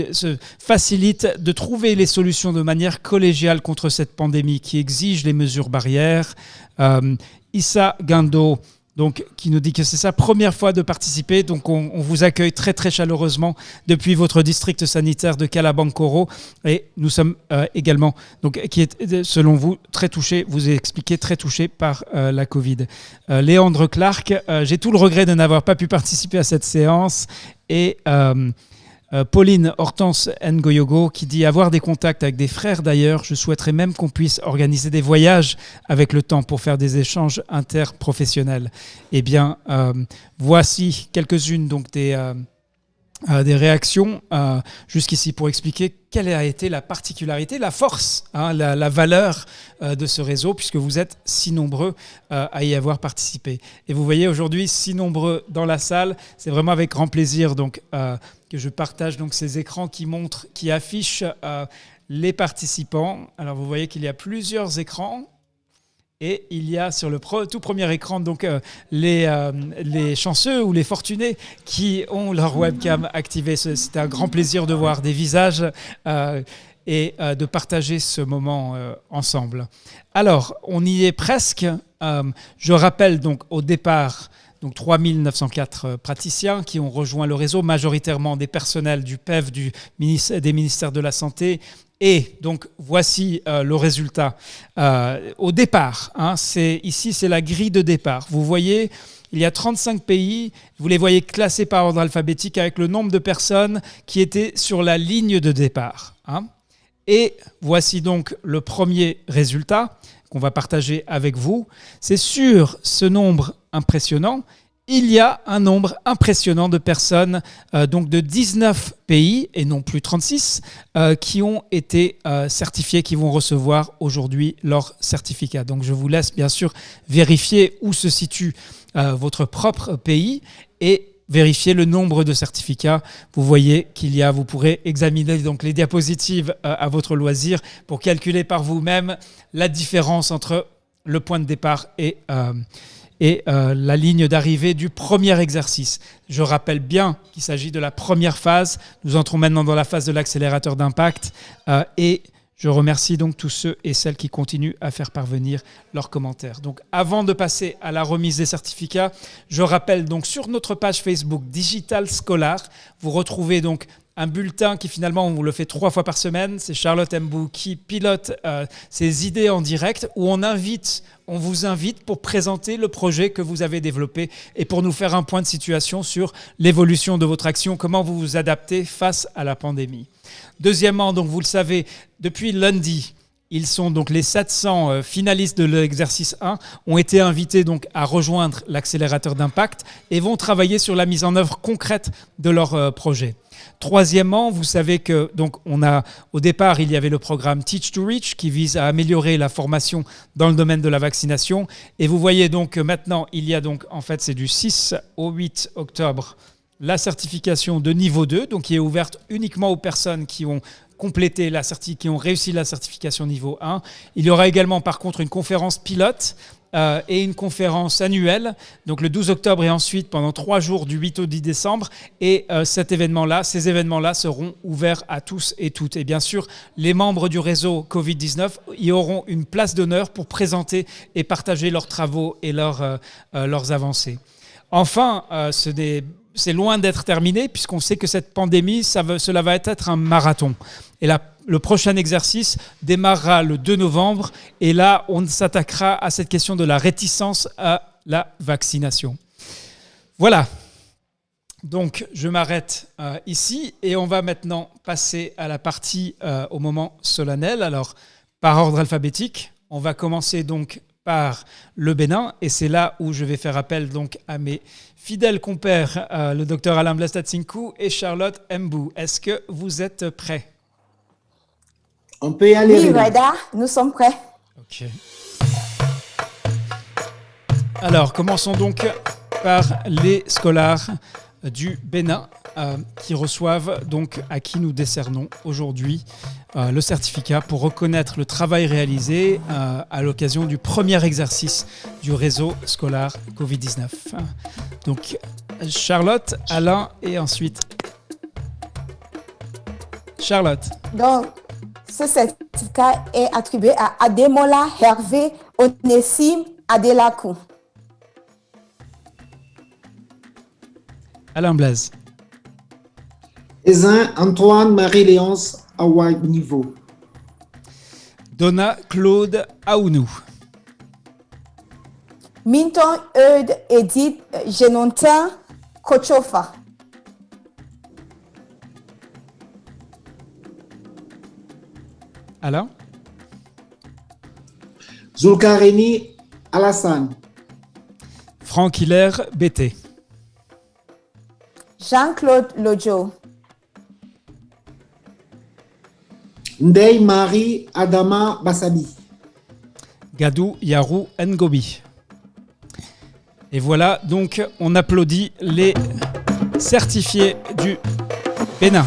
facilite de trouver les solutions de manière collégiale contre cette pandémie qui exige les mesures barrières. Issa Gando donc, qui nous dit que c'est sa première fois de participer. Donc, on vous accueille très, très chaleureusement depuis votre district sanitaire de Kalabankoro. Et nous sommes également, donc, qui est, selon vous, très touché, vous expliquez, très touché par la Covid. Léandre Clark, j'ai tout le regret de n'avoir pas pu participer à cette séance. Et Pauline Hortense Ngoyogo qui dit avoir des contacts avec des frères d'ailleurs. Je souhaiterais même qu'on puisse organiser des voyages avec le temps pour faire des échanges interprofessionnels. Eh bien, voici quelques-unes donc des réactions jusqu'ici pour expliquer quelle a été la particularité, la force, la valeur de ce réseau, puisque vous êtes si nombreux à y avoir participé. Et vous voyez aujourd'hui si nombreux dans la salle, c'est vraiment avec grand plaisir donc, que je partage donc, ces écrans qui affichent les participants. Alors vous voyez qu'il y a plusieurs écrans. Et il y a sur le tout premier écran donc, les chanceux ou les fortunés qui ont leur webcam activée. C'est un grand plaisir de voir des visages et de partager ce moment ensemble. Alors, on y est presque. Je rappelle donc au départ donc 3904 praticiens qui ont rejoint le réseau, majoritairement des personnels du PEV, des ministères de la Santé. Et donc, voici le résultat au départ. Ici, c'est la grille de départ. Vous voyez, il y a 35 pays. Vous les voyez classés par ordre alphabétique avec le nombre de personnes qui étaient sur la ligne de départ. Et voici donc le premier résultat qu'on va partager avec vous. C'est sur ce nombre impressionnant. Il y a un nombre impressionnant de personnes, donc de 19 pays et non plus 36, qui ont été certifiés, qui vont recevoir aujourd'hui leur certificat. Donc je vous laisse bien sûr vérifier où se situe votre propre pays et vérifier le nombre de certificats. Vous voyez vous pourrez examiner donc les diapositives à votre loisir pour calculer par vous-même la différence entre le point de départ et la ligne d'arrivée du premier exercice. Je rappelle bien qu'il s'agit de la première phase. Nous entrons maintenant dans la phase de l'accélérateur d'impact et Je remercie donc tous ceux et celles qui continuent à faire parvenir leurs commentaires. Donc, avant de passer à la remise des certificats, je rappelle donc sur notre page Facebook Digital Scholar, vous retrouvez donc un bulletin qui finalement, on le fait 3 fois par semaine. C'est Charlotte Mbou qui pilote ses idées en direct où on vous invite pour présenter le projet que vous avez développé et pour nous faire un point de situation sur l'évolution de votre action, comment vous vous adaptez face à la pandémie. Deuxièmement, donc vous le savez, depuis lundi, ils sont donc les 700 finalistes de l'exercice 1 ont été invités donc à rejoindre l'accélérateur d'impact et vont travailler sur la mise en œuvre concrète de leur projet. Troisièmement, vous savez que donc au départ, il y avait le programme Teach to Reach qui vise à améliorer la formation dans le domaine de la vaccination. Et vous voyez donc que maintenant, il y a donc, en fait, c'est du 6 au 8 octobre, la certification de niveau 2, donc qui est ouverte uniquement aux personnes qui ont qui ont réussi la certification niveau 1. Il y aura également, par contre, une conférence pilote et une conférence annuelle, donc le 12 octobre et ensuite pendant 3 jours du 8 au 10 décembre. Et ces événements-là seront ouverts à tous et toutes. Et bien sûr, les membres du réseau Covid-19 y auront une place d'honneur pour présenter et partager leurs travaux et leurs avancées. Enfin, c'est loin d'être terminé puisqu'on sait que cette pandémie, cela va être un marathon. Et le prochain exercice démarrera le 2 novembre et là, on s'attaquera à cette question de la réticence à la vaccination. Voilà. Donc, je m'arrête ici et on va maintenant passer à la partie au moment solennel. Alors, par ordre alphabétique, on va commencer donc par le Bénin et c'est là où je vais faire appel donc à mes fidèles compères, le docteur Alain Blaise Tatsinkou et Charlotte Mbou. Est-ce que vous êtes prêts? On peut y aller. Oui, Reda, nous sommes prêts. Ok. Alors, commençons donc par les scolaires du Bénin qui reçoivent donc à qui nous décernons aujourd'hui le certificat pour reconnaître le travail réalisé à l'occasion du premier exercice du réseau scolaire Covid-19. Donc Charlotte, Alain et ensuite Charlotte. Donc, ce certificat est attribué à Ademola Hervé Onésime Adelakou. Alain Blaise. Ezin Antoine Marie-Léonce Awanivo. Donna Claude Aounou. Minton Eudes Edith Genontin Kochofa. Alain. Zulkareni Alassane. Franck Hilaire Bété. Jean-Claude Lojo. Ndei Marie Adama Bassabi. Gadou Yarou Ngobi. Et voilà, donc on applaudit les certifiés du Bénin.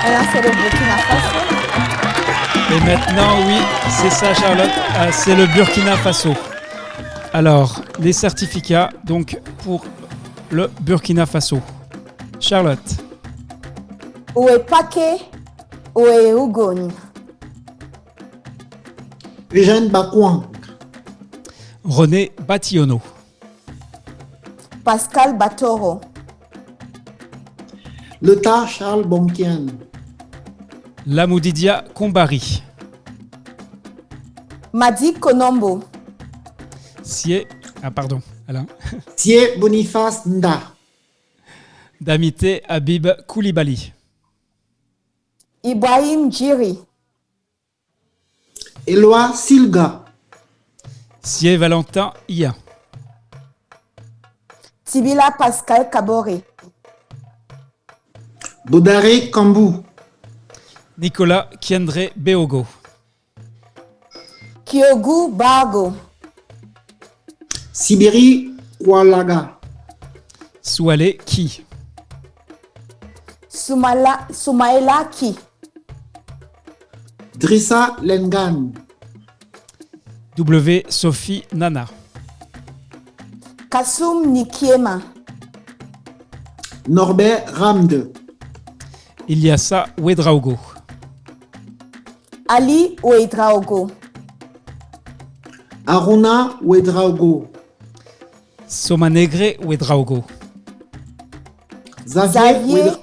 Et là, c'est le Burkina Faso. Et maintenant, oui, c'est ça Charlotte, c'est le Burkina Faso. Alors, les certificats, donc pour le Burkina Faso. Charlotte. Oué Paquet, Oué Ougogne. Eugène Bakouang. René Bationo. Pascal Batoro. Leta Charles Bonkian. Lamoudidia Kombari. Madi Konombo. Alain. Sie Boniface Nda. Damité Habib Koulibaly. Ibrahim Djiri. Éloi Silga. Sie Valentin Ia. Tibila Pascal Kabore. Bodare Kambou. Nicolas Kiendre Beogo. Kyogu Bago. Sibiri Kwalaga. Souale Ki. Soumaïla Ki. Drissa Lengan. W. Sophie Nana. Kasum Nikiema. Norbert Ramde, Ilyasa Ouedraogo, Ali Ouedraogo. Aruna Ouedraogo, Somanegre Ouedraogo, Xavier Xavier.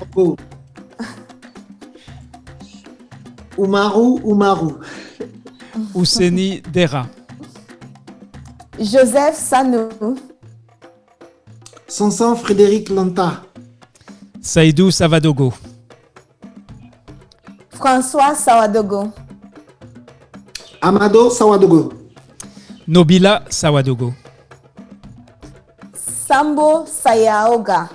Ouedraogo, Umaru, Ouseni Dera, Joseph Sanou. Sanson Frédéric Lanta, Saïdou Savadogo, François Sawadogo. Amado Sawadogo, Nobila Sawadogo, Sambo Sayaoga.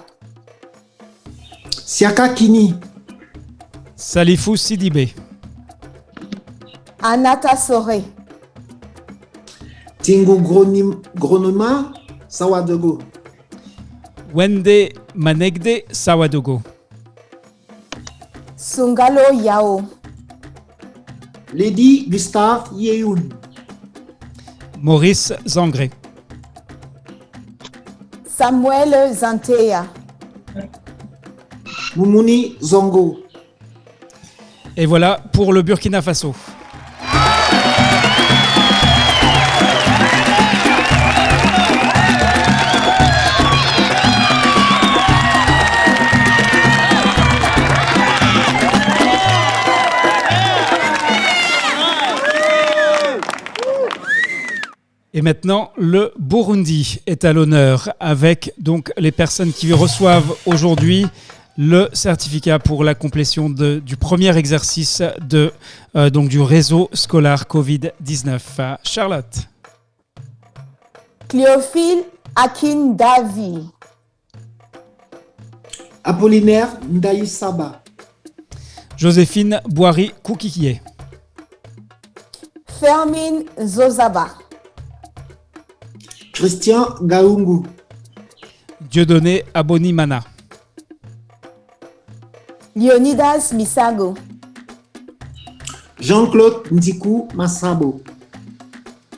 Siaka Kini, Salifou Sidibé, Anata Sore. Tingu Gronoma Sawadogo, Wende Manegde Sawadogo, Sungalo Yao. Lady Gustave Yeun, Maurice Zangré, Samuel Zantea. Moumouni Zongo. et voilà pour le Burkina Faso. Et maintenant, le Burundi est à l'honneur avec donc les personnes qui reçoivent aujourd'hui le certificat pour la complétion du premier exercice donc du réseau scolaire Covid-19. Charlotte, Cléophile Akin Davi. Apollinaire Ndaïsaba, Joséphine Boiry Koukikié, Fermine Zozaba. Christian Gaungu, Dieudonné Abonimana, Leonidas Misago. Jean-Claude Ndiku Massabo,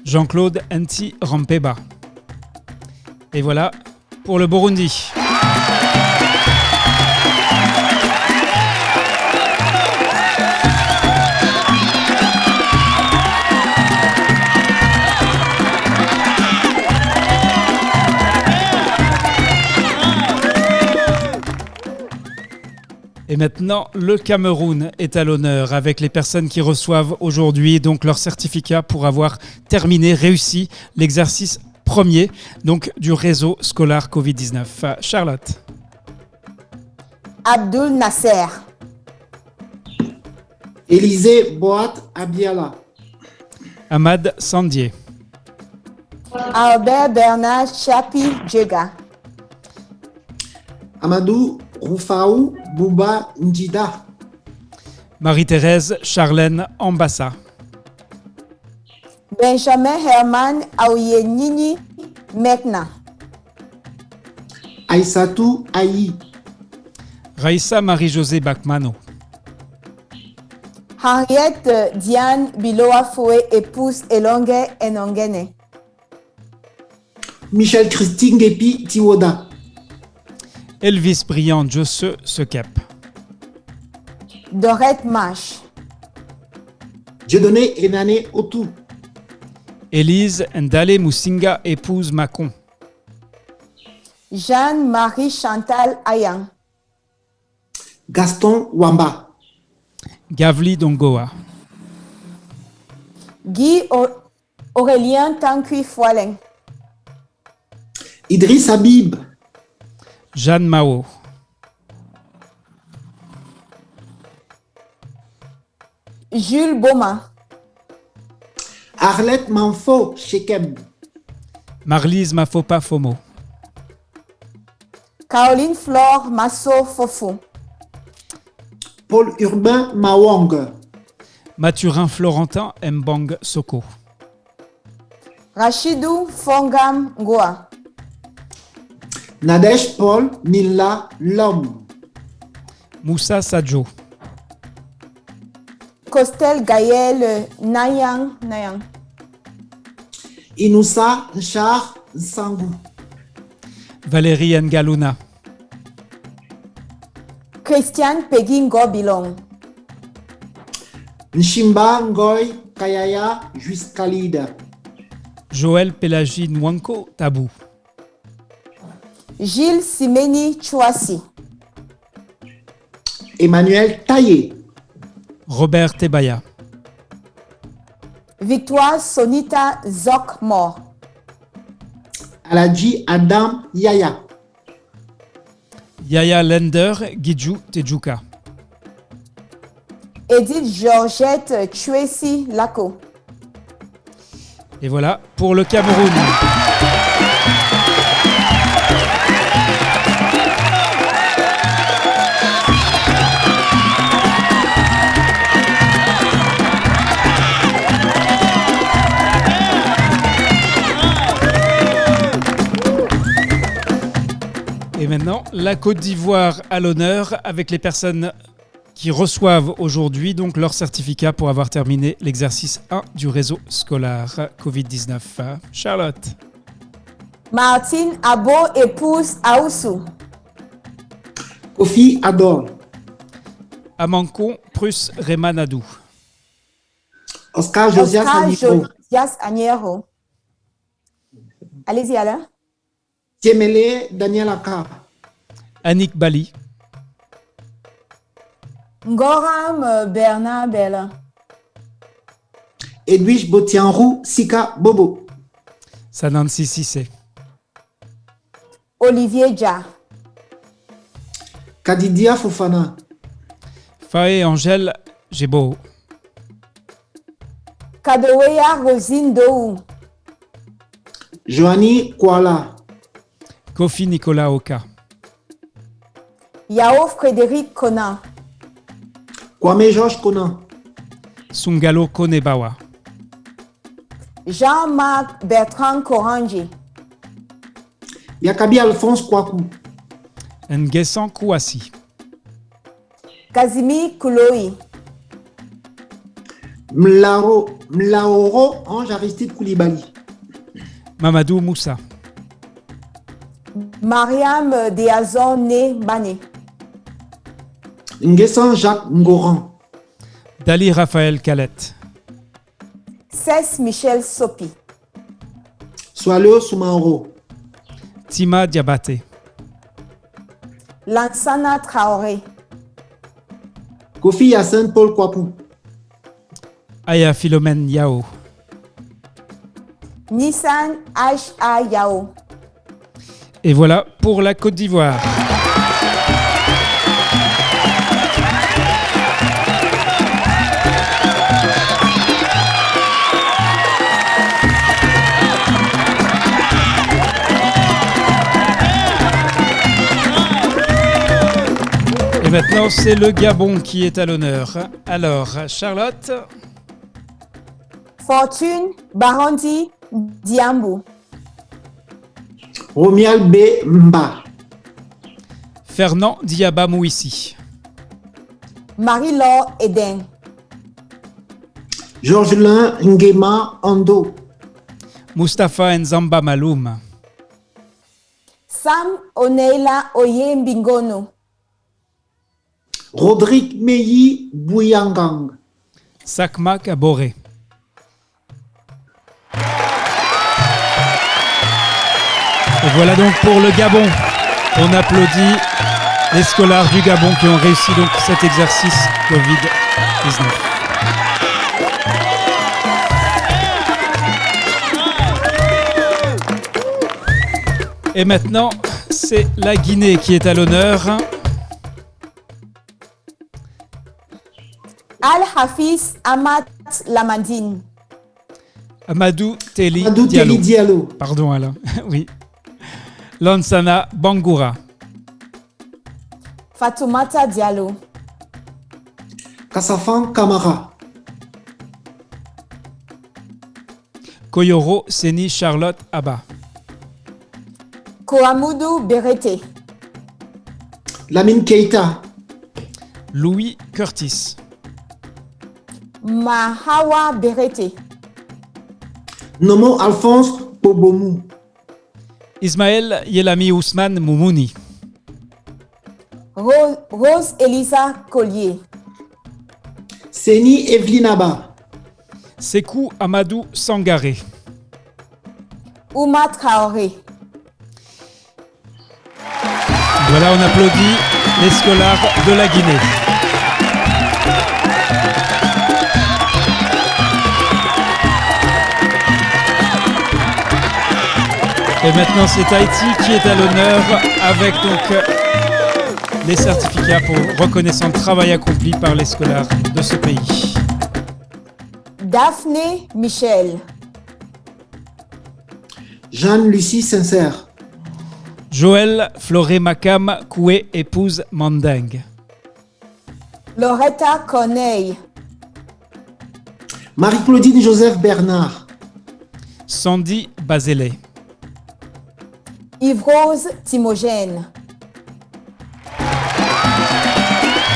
Jean-Claude Nti Rampeba. Et voilà pour le Burundi. Et maintenant, le Cameroun est à l'honneur avec les personnes qui reçoivent aujourd'hui donc leur certificat pour avoir terminé, réussi l'exercice premier donc du réseau scolaire Covid-19. Charlotte, Abdul Nasser. Élisée Boat Abiala, Ahmad Sandier, Albert Bernard Chapi Djega. Amadou Roufaou Bouba Ndjida, Marie-Thérèse Charlène Ambassa, Benjamin Herman Aoyenini Mekna. Aïssatou Aïe, Raïssa Marie-Josée Bakmano, Henriette Diane Biloa Foué, épouse Elongue Enongene. Michel Christine Gepi Tiwoda, Elvis Briand Josse Sekep, Dorette Mash. Dieudonné Enane Otou, Élise Ndale Moussinga épouse Macon, Jeanne-Marie Chantal Ayang. Gaston Wamba, Gavli Dongoa, Guy Aurélien Tankui Foileng. Idriss Habib, Jeanne Mao, Jules Boma. Arlette Manfo Shekem, Marlise Mafopa Fomo, Caroline Flore Masso Fofo. Paul Urbain Mawong, Mathurin Florentin Mbang Soko, Rachidou Fongam Ngoa. Nadège Paul Nilla Lom, Moussa Sadjo, Costel Gaël Nayang. Inoussa Nchar Nsangou, Valérie Ngaluna. Christian Peggy Gobilong. Nshimba Ngoy Kayaya Juiskalida. Joël Pélagie Nwanko Tabou. Gilles Simeni Chouassi. Emmanuel Taillé. Robert Tebaya. Victoire Sonita Zokmor. Aladji Adam Yaya. Yaya Lender Gidju Tejuka. Edith Georgette Chouessi Lako. Et voilà pour le Cameroun. Et maintenant, la Côte d'Ivoire à l'honneur avec les personnes qui reçoivent aujourd'hui donc leur certificat pour avoir terminé l'exercice 1 du réseau scolaire Covid-19. Charlotte. Martine Abo épouse Aoussou. Kofi Ador. Amankon Prus Remanadou. Oscar Josias Aniro. Josias Aniero. Allez-y Alain. Tiemele Daniel Aka. Annick Bali. Ngoram Bernard Bella. Edwige Botianrou Sika Bobo. Sanansi Sissé. Olivier Dia. Kadidia Fofana. Faé Angèle Gébo. Kadeweya Rosine Dou. Joanie Kuala. Kofi Nicolas Oka. Yao Frédéric Conan. Kwame Georges Conan. Sungalo Konebawa. Jean-Marc Bertrand Koranji. Yakabi Alphonse Kwaku. Nguessan Kouassi. Kazimi Kouloui. Mlaoro Ange Aristide Koulibaly. Mamadou Moussa. Mariam Diazon Né Bane. Nguessan Jacques Ngoran. Dali Raphaël Calette. Cess Michel Sopi. Soaleo Soumaoro. Tima Diabaté. Lansana Traoré. Kofi Yassine Paul Kwapou. Aya Philomène Yao. Nissan H.A. Yao. Et voilà pour la Côte d'Ivoire. Et maintenant, c'est le Gabon qui est à l'honneur. Alors, Charlotte. Fortune Barondi Diambou. Romial B. Mba. Fernand Diaba Mouissi. Marie-Laure Eden. Georgelin Ngema Ando. Mustapha Nzamba Maloum. Sam Oneila Oye Mbingono. Rodrigue Meyi Bouyangang. Sakma Kaboré. Et voilà donc pour le Gabon. On applaudit les scolaires du Gabon qui ont réussi donc cet exercice Covid-19. Et maintenant, c'est la Guinée qui est à l'honneur. Al-Hafiz Amat Lamandine. Amadou Teli Amadou Diallo. Teli Diallo. Pardon Alain, oui. Lansana Bangoura. Fatoumata Diallo. Kassafan Kamara. Koyoro Seni Charlotte Abba. Koamoudou Berete. Lamine Keita. Louis Curtis. Mahawa Berete. Nomo Alphonse Pobomou. Ismaël Yelami Ousmane Moumouni. Rose Elisa Collier. Seni Evlinaba. Sekou Amadou Sangaré. Ouma Traoré. Voilà, on applaudit les scolaires de la Guinée. Et maintenant, c'est Haïti qui est à l'honneur avec donc les certificats pour reconnaissance de travail accompli par les scolaires de ce pays. Daphné Michel. Jeanne-Lucie Sincère. Joël Floré Makam Koué épouse Manding. Loretta Corneille. Marie-Claudine Joseph Bernard. Sandy Bazélé. Yves-Rose Timogène.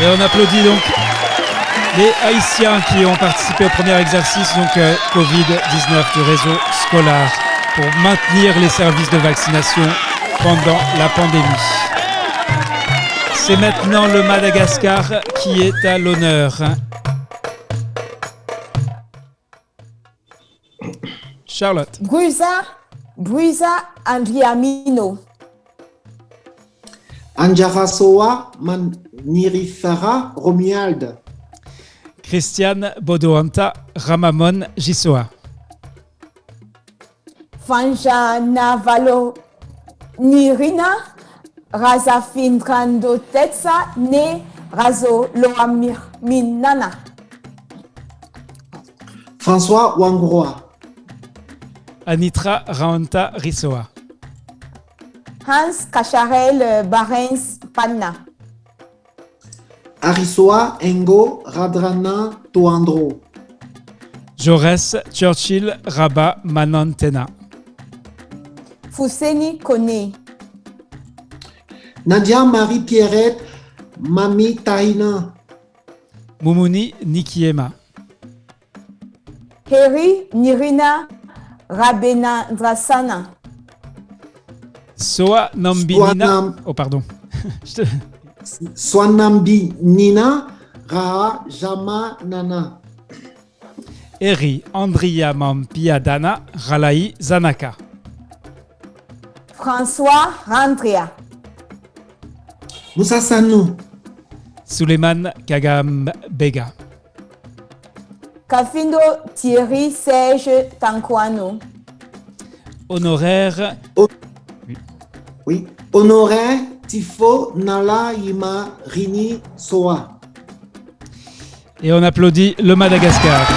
Et on applaudit donc les Haïtiens qui ont participé au premier exercice donc Covid-19 du réseau scolaire pour maintenir les services de vaccination pendant la pandémie. C'est maintenant le Madagascar qui est à l'honneur. Charlotte. Bruisa Andriamino. Anjarasoa Manirifara Romuald. Christiane Bodoanta Ramamon Gisoa. Fanja Navalo Nirina Razafindrando Tetsa Ne Razo Loaminana. François Wangroa. Anitra Raonta Risoa. Hans Cacharel Barens Panna. Arisoa Engo Radrana Toandro. Jaurès Churchill Rabat Manantena. Fousseni Kone. Nadia Marie-Pierrette Mami Tahina. Moumouni Nikiema. Heri Nirina Rabena Drasana. Soa Nambinina. Oh, pardon. Swanambi Nina Raha Jama Nana. Eri Andria Mampiadana Ralaï Zanaka. François Randria. Moussa Sanou. Suleiman Kagam Bega. Kafindo Thierry Serge Tankwano. Honoraire. Oui. Honoraire Tifo Nala Yima Rini Soa. Et on applaudit le Madagascar.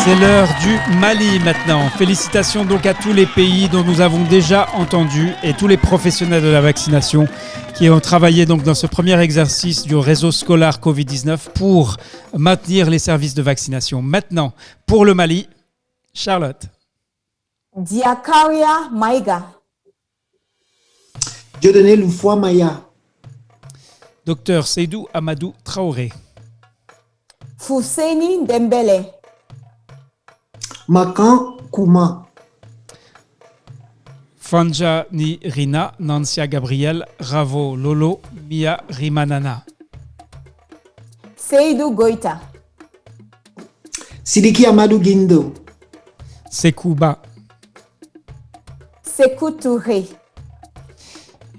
C'est l'heure du Mali maintenant. Félicitations donc à tous les pays dont nous avons déjà entendu et tous les professionnels de la vaccination qui ont travaillé donc dans ce premier exercice du réseau scolaire Covid-19 pour maintenir les services de vaccination. Maintenant, pour le Mali, Charlotte. Diakaria Maïga. Dieudonné Loufoua Maya. Docteur Seydou Amadou Traoré. Fousseni Dembele. Makan Kouma. Fanja Ni Rina Nancia Gabriel Ravo Lolo Mia Rimanana. Seydou Goïta. Sidiki Amadou Guindo. Sekouba. Sekou Touré.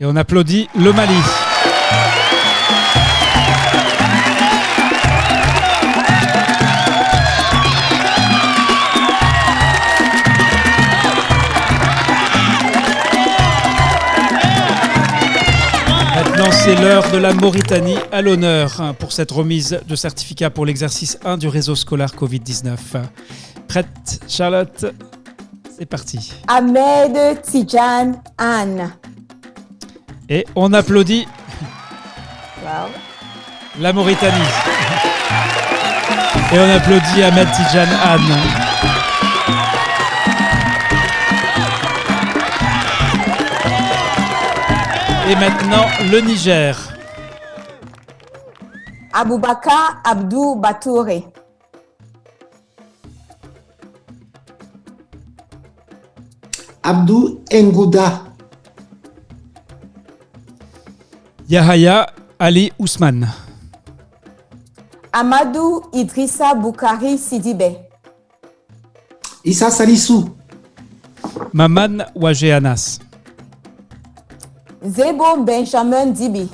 Et on applaudit le Mali. Maintenant, c'est l'heure de la Mauritanie à l'honneur pour cette remise de certificat pour l'exercice 1 du réseau scolaire Covid-19. Prête, Charlotte? C'est parti. Ahmed Tidjane Anne. Et on applaudit la Mauritanie. Et on applaudit Ahmed Tidjane Anne. Et maintenant, le Niger. Aboubakar Abdou Batouré. Abdou Ngouda. Yahaya Ali Ousmane. Amadou Idrissa Boukari Sidibé. Issa Salissou. Maman Wajé Anas. Zebo Benjamin Dibi.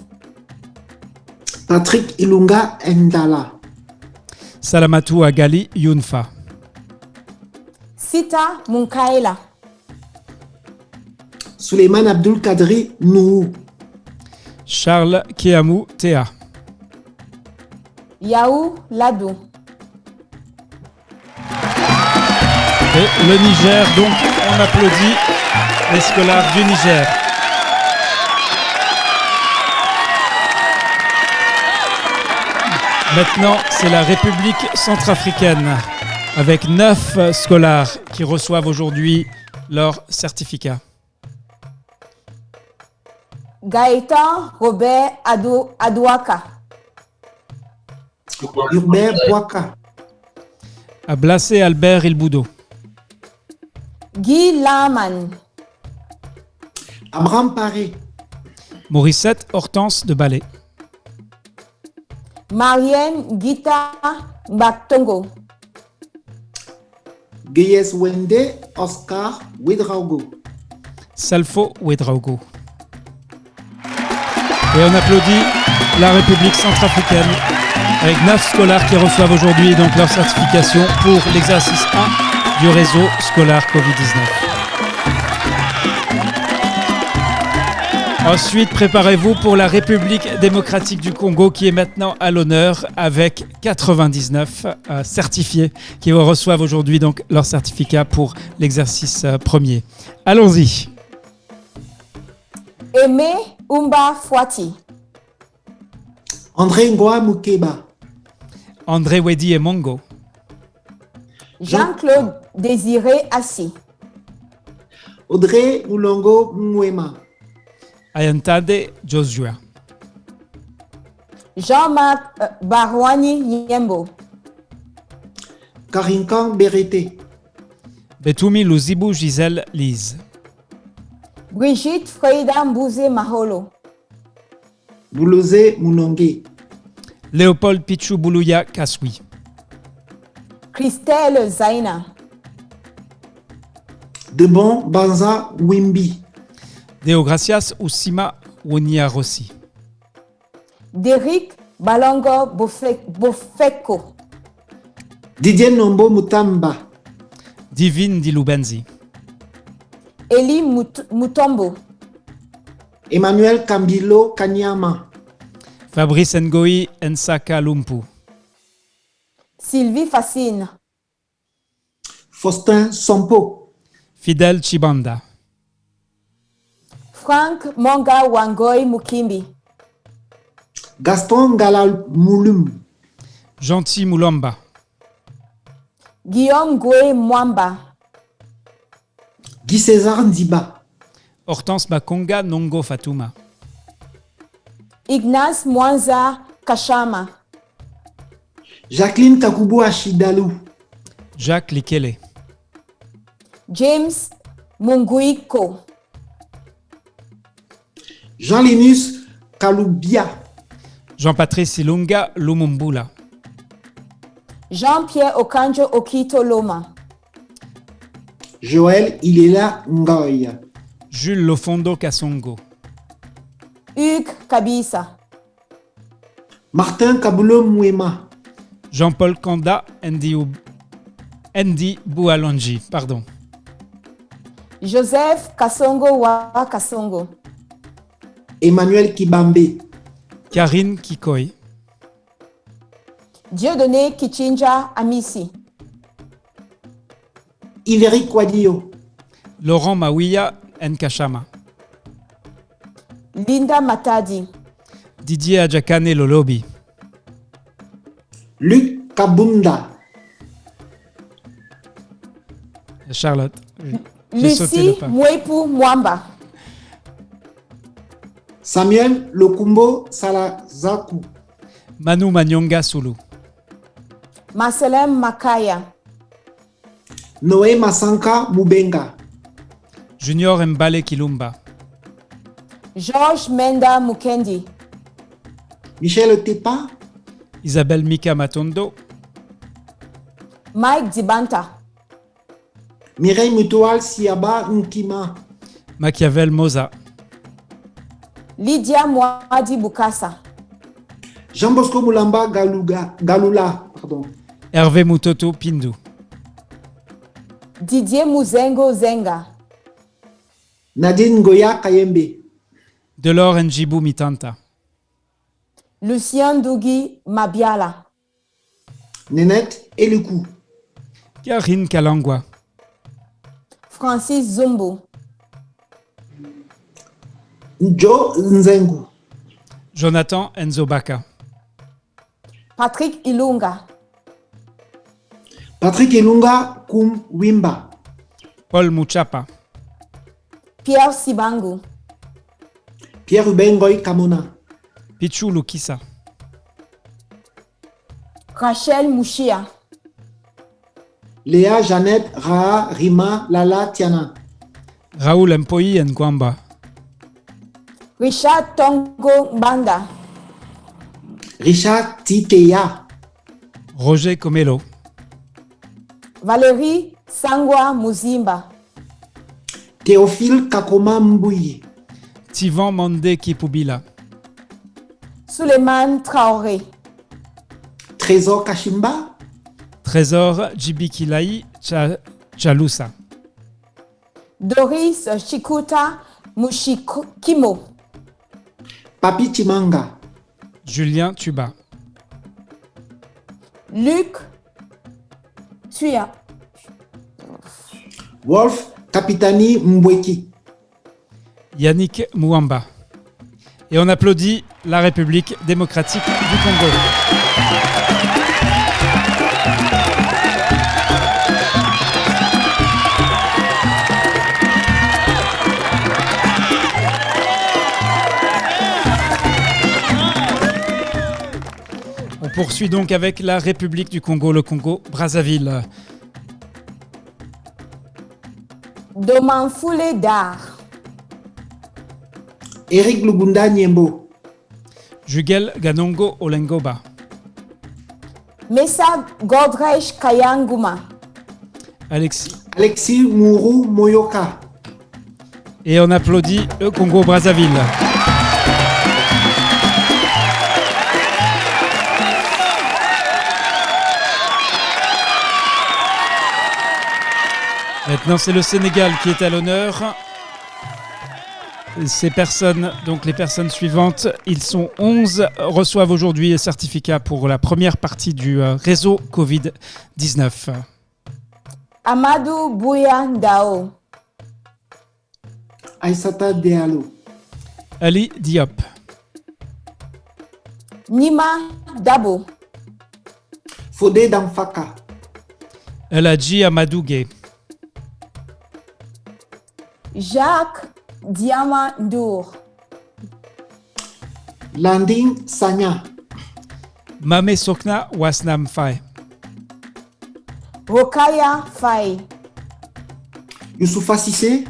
Patrick Ilunga Ndala. Salamatou Agali Younfa. Sita Munkaila. Suleiman Abdul Kadri Nourou. Charles Keamou Théa. Yaou Ladou. Et le Niger, donc on applaudit les scolaires du Niger. Maintenant, c'est la République centrafricaine avec 9 scolaires qui reçoivent aujourd'hui leur certificat. Gaëtan Robert Adouaka. Hubert Bouaka. Ablassé Albert Ilboudo. Guy Laman. Abraham Paré. Morissette Hortense de Ballet. Marianne Gita Baktongo. Geyes Wende Oscar Ouedraogo. Salfo Ouedraogo. Et on applaudit la République centrafricaine avec 9 scolaires qui reçoivent aujourd'hui donc leur certification pour l'exercice 1 du réseau scolaire Covid-19. Ensuite, préparez-vous pour la République démocratique du Congo qui est maintenant à l'honneur avec 99 certifiés qui reçoivent aujourd'hui donc leur certificat pour l'exercice premier. Allons-y. Aimé Umba Fouati. André Ngoa Moukeba. André Wedi et Mongo. Jean-Claude Désiré Assi. Audrey Moulongo Mwema. Ayantade Joshua. Jean-Marc Barouani Yembo. Karinkan Berete. Betumi Luzibu Gisèle Lise. Brigitte Freda Mbouzé Maholo. Boulozé Mounongue. Léopold Pichou Boulouya Kaswi. Christelle Zaina. Debon Banza Wimbi. Deogracias Oussima Wunia Rossi. Derrick Balongo Bofeko. Didier Nombo Mutamba. Divine Diloubenzi. Eli Mutombo. Emmanuel Kambilo Kanyama. Fabrice Ngoi Nsaka Lumpu. Sylvie Fassine. Faustin Sompo. Fidel Chibanda. Frank Monga Wangoy Mukimbi. Gaston Galal Moulum. Gentil Moulamba. Guillaume Goué Mwamba. Guy César Ndiba. Hortense Makonga Nongo Fatouma. Ignace Mwanza Kachama. Jacqueline Kakubu Achidalou. Jacques Likele. James Munguiko. Jean-Linus Kaloubia. Jean-Patrice Ilunga Lumumbula. Jean-Pierre Okanjo Okito Loma. Joël Ilela Ngoy. Jules Lofondo Kasongo. Hugues Kabisa. Martin Kabulo Mwema. Jean-Paul Kanda Ndi Boualonji. Pardon. Joseph Kasongo Wa Kasongo. Emmanuel Kibambe. Karine Kikoy. Dieudonné Kichinja Amisi. Hilary Kwadio. Laurent Mawiya Nkashama. Linda Matadi. Didier Adjakane Lolobi. Luc Kabunda. Charlotte. J'ai sauté le Lucie pas. Mwepu Mwamba. Samuel Lokumbo Salazaku. Manu Manyonga Sulu. Marcelin Makaya. Noé Masanka Mubenga. Junior Mbale Kilumba. Georges Menda Mukendi. Michel Tepa, Isabelle Mika Matondo. Mike Dibanta. Mireille Mutual Siaba Nkima, Machiavel Moza. Lydia Mwadi Bukasa. Jean Bosco Moulamba Galula, pardon. Hervé Mutoto Pindu. Didier Muzengo Zenga. Nadine Goya Kayembe, Delors Njibou Mitanta. Lucien Dougi Mabiala. Nénette Elikou, Karine Kalangwa. Francis Zumbu. Njo Nzengu, Jonathan Enzo Baka. Patrick Ilunga. Patrick Ilunga Kum Wimba, Paul Muchapa. Pierre Sibangu. Pierre Rubengoy Kamona, Pichu Lukisa. Rachel Mouchia. Léa Jeannette Raa Rima Lala Tiana, Raoul Mpoyi Ngwamba. Richard Tongo Banda. Richard Titeya, Roger Komelo. Valérie Sangwa Muzimba. Théophile Kakoma Mbouyi, Tivan Mande Kipubila. Suleiman Traoré. Trésor Kashimba, Trésor Djibikilai Chalusa. Doris Chikuta Mushikimo. Papi Chimanga, Julien Tuba. Luc Tuya. Wolf Kapitani Mbweki. Yannick Mouamba. Et on applaudit la République démocratique du Congo. On poursuit donc avec la République du Congo, le Congo-Brazzaville. Domanfoule Dar. Eric Lugunda Niembo, Jugel Ganongo Olengoba. Messa Godrej Kayanguma. Alexis. Mourou Moyoka, Et on applaudit le Congo-Brazzaville. Maintenant, c'est le Sénégal qui est à l'honneur. Ces personnes, donc les personnes suivantes, ils sont 11, reçoivent aujourd'hui un certificat pour la première partie du réseau Covid-19. Amadou Bouya Ndao. Aïssata Dealo, Ali Diop, Nima Dabo. Fodé Damfaka, Eladji Amadou Gueye, Jacques Diama Ndour. Landing Sanya, Mame Sokna Wasnam Faye, Rokaya Faye. Youssoufa Sissé,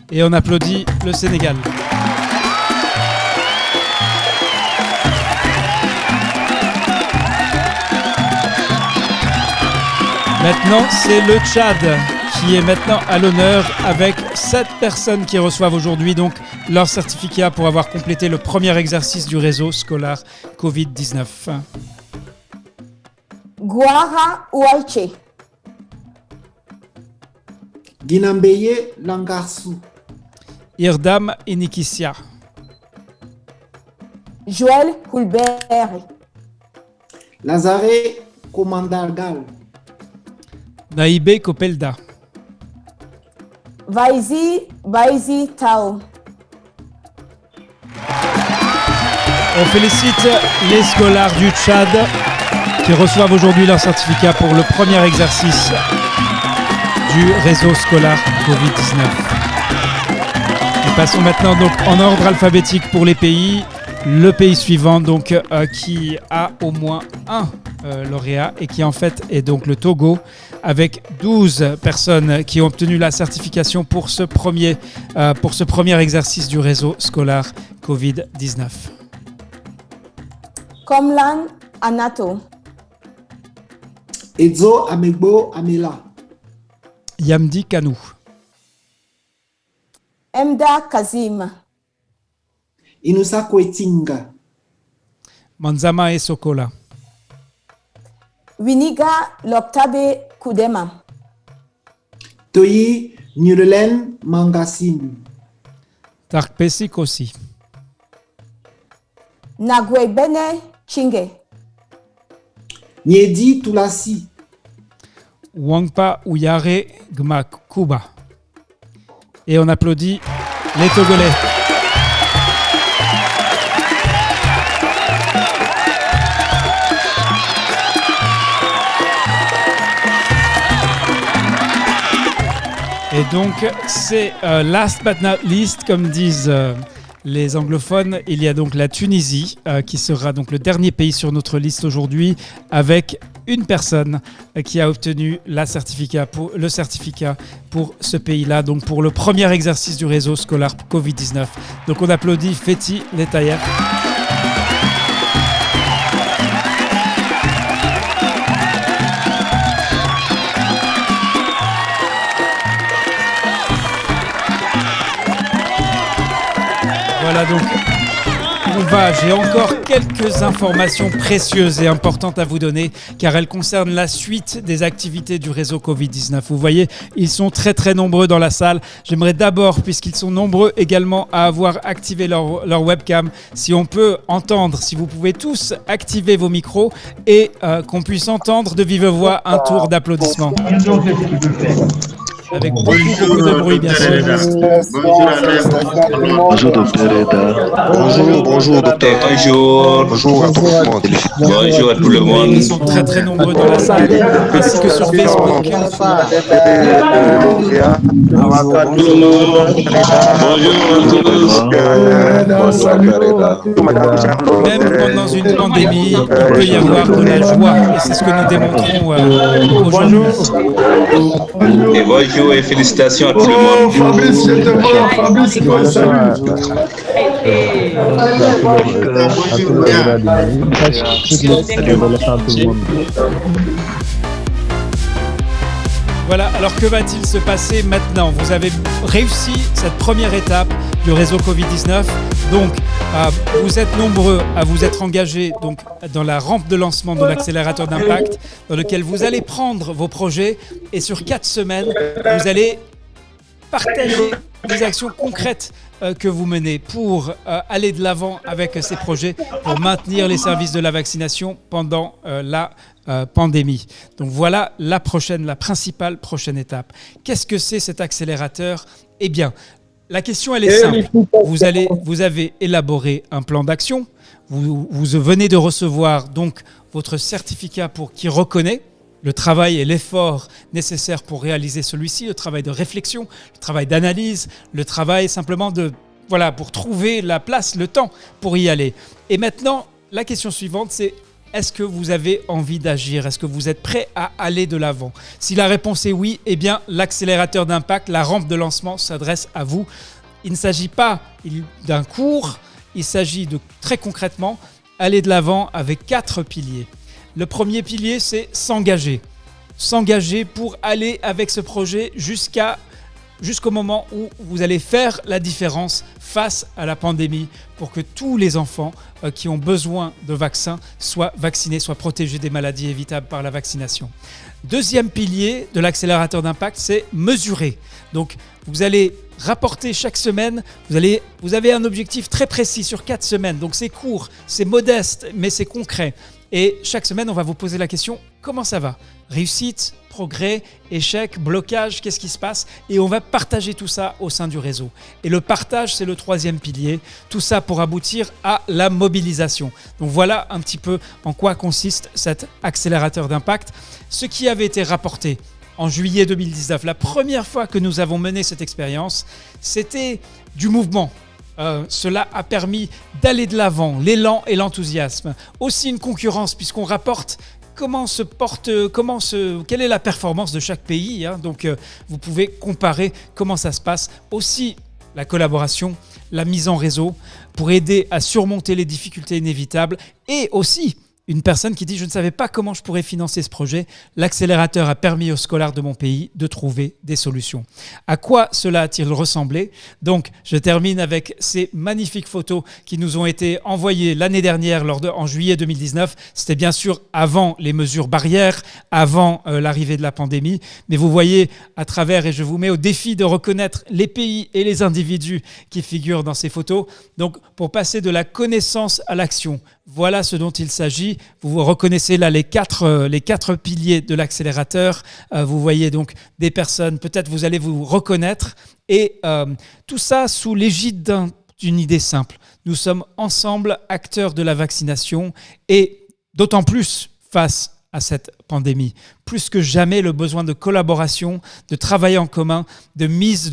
et on applaudit le Sénégal. Maintenant, c'est le Tchad qui est maintenant à l'honneur avec 7 personnes qui reçoivent aujourd'hui donc leur certificat pour avoir complété le premier exercice du réseau scolaire Covid-19. Guara Oualche. Guinambeye Langarsou, Irdam Inikissia, Joël Hulbert. Lazare Komandargal, Naïbe Kopelda, Vaizi Tao. On félicite les scolaires du Tchad qui reçoivent aujourd'hui leur certificat pour le premier exercice du réseau scolaire Covid-19. Nous passons maintenant donc en ordre alphabétique pour les pays. Le pays suivant donc qui a au moins un lauréat et qui en fait est donc le Togo avec 12 personnes qui ont obtenu la certification pour ce premier exercice du réseau scolaire Covid-19. Komlan Anato. Edzo Amegbo Amela. Yamdi Kanou. Emda Kazim. Inusa Kwetinga. Manzama et Sokola. Winiga Loktabe Kudema. Toyi Nyurelen Mangasim. Tarkpesi Kosi. Nagwebene Chinge. Nyedi Tulasi. Wangpa Uyare Gmak Kuba. Et on applaudit les Togolais. Et donc, c'est last but not least, comme disent les anglophones, il y a donc la Tunisie qui sera donc le dernier pays sur notre liste aujourd'hui avec une personne qui a obtenu le certificat pour ce pays-là, donc pour le premier exercice du réseau scolaire Covid-19. Donc on applaudit Fethi Letayev. Voilà donc, j'ai encore quelques informations précieuses et importantes à vous donner car elles concernent la suite des activités du réseau Covid-19. Vous voyez, ils sont très très nombreux dans la salle. J'aimerais d'abord, puisqu'ils sont nombreux également à avoir activé leur webcam, si on peut entendre, si vous pouvez tous activer vos micros et qu'on puisse entendre de vive voix un tour d'applaudissements. Avec beaucoup de bruit, bien sûr. Bonjour, docteur Reda. Bonjour, docteur. Bonjour à tout le monde. Bonjour à tout le monde. Ils sont très très nombreux dans la salle, ainsi que sur Facebook. Même pendant une pandémie, il peut y avoir de la joie, et c'est ce que nous démontrons aujourd'hui. Et bonjour et félicitations à tout le monde. Fabrice, je te vois. Fabrice, tu vois, salut. Voilà, alors que va-t-il se passer maintenant? Vous avez réussi cette première étape du réseau Covid-19. Donc, vous êtes nombreux à vous être engagés donc, dans la rampe de lancement de l'accélérateur d'impact, dans lequel vous allez prendre vos projets et sur 4 semaines, vous allez partager des actions concrètes que vous menez pour aller de l'avant avec ces projets, pour maintenir les services de la vaccination pendant la pandémie. Donc voilà la principale prochaine étape. Qu'est-ce que c'est cet accélérateur? Eh bien, la question elle est simple. Vous avez élaboré un plan d'action. Vous venez de recevoir donc votre certificat qui reconnaît le travail et l'effort nécessaires pour réaliser celui-ci, le travail de réflexion, le travail d'analyse, le travail simplement pour trouver la place, le temps pour y aller. Et maintenant, la question suivante, c'est est-ce que vous avez envie d'agir? Est-ce que vous êtes prêt à aller de l'avant? Si la réponse est oui, eh bien l'accélérateur d'impact, la rampe de lancement s'adresse à vous. Il ne s'agit pas d'un cours, il s'agit de très concrètement aller de l'avant avec 4 piliers. Le premier pilier, c'est s'engager. S'engager pour aller avec ce projet jusqu'au moment où vous allez faire la différence face à la pandémie pour que tous les enfants qui ont besoin de vaccins soient vaccinés, soient protégés des maladies évitables par la vaccination. Deuxième pilier de l'accélérateur d'impact, c'est mesurer. Donc, vous allez rapporter chaque semaine, vous avez un objectif très précis sur 4 semaines. Donc, c'est court, c'est modeste, mais c'est concret. Et chaque semaine, on va vous poser la question, comment ça va? Réussite, progrès, échec, blocage, qu'est-ce qui se passe? Et on va partager tout ça au sein du réseau. Et le partage, c'est le troisième pilier. Tout ça pour aboutir à la mobilisation. Donc voilà un petit peu en quoi consiste cet accélérateur d'impact. Ce qui avait été rapporté en juillet 2019, la première fois que nous avons mené cette expérience, c'était du mouvement. Cela a permis d'aller de l'avant, l'élan et l'enthousiasme. Aussi une concurrence puisqu'on rapporte quelle est la performance de chaque pays, hein. Donc vous pouvez comparer comment ça se passe. Aussi la collaboration, la mise en réseau pour aider à surmonter les difficultés inévitables, et aussi une personne qui dit « Je ne savais pas comment je pourrais financer ce projet ». L'accélérateur a permis aux scolaires de mon pays de trouver des solutions. À quoi cela a-t-il ressemblé? Donc, je termine avec ces magnifiques photos qui nous ont été envoyées l'année dernière, en juillet 2019. C'était bien sûr avant les mesures barrières, avant l'arrivée de la pandémie. Mais vous voyez à travers, et je vous mets au défi de reconnaître les pays et les individus qui figurent dans ces photos. Donc, pour passer de la connaissance à l'action, voilà ce dont il s'agit. Vous reconnaissez là les quatre piliers de l'accélérateur. Vous voyez donc des personnes, peut-être vous allez vous reconnaître. Et tout ça sous l'égide d'une idée simple. Nous sommes ensemble acteurs de la vaccination, et d'autant plus face à cette pandémie. Plus que jamais, le besoin de collaboration, de travail en commun, de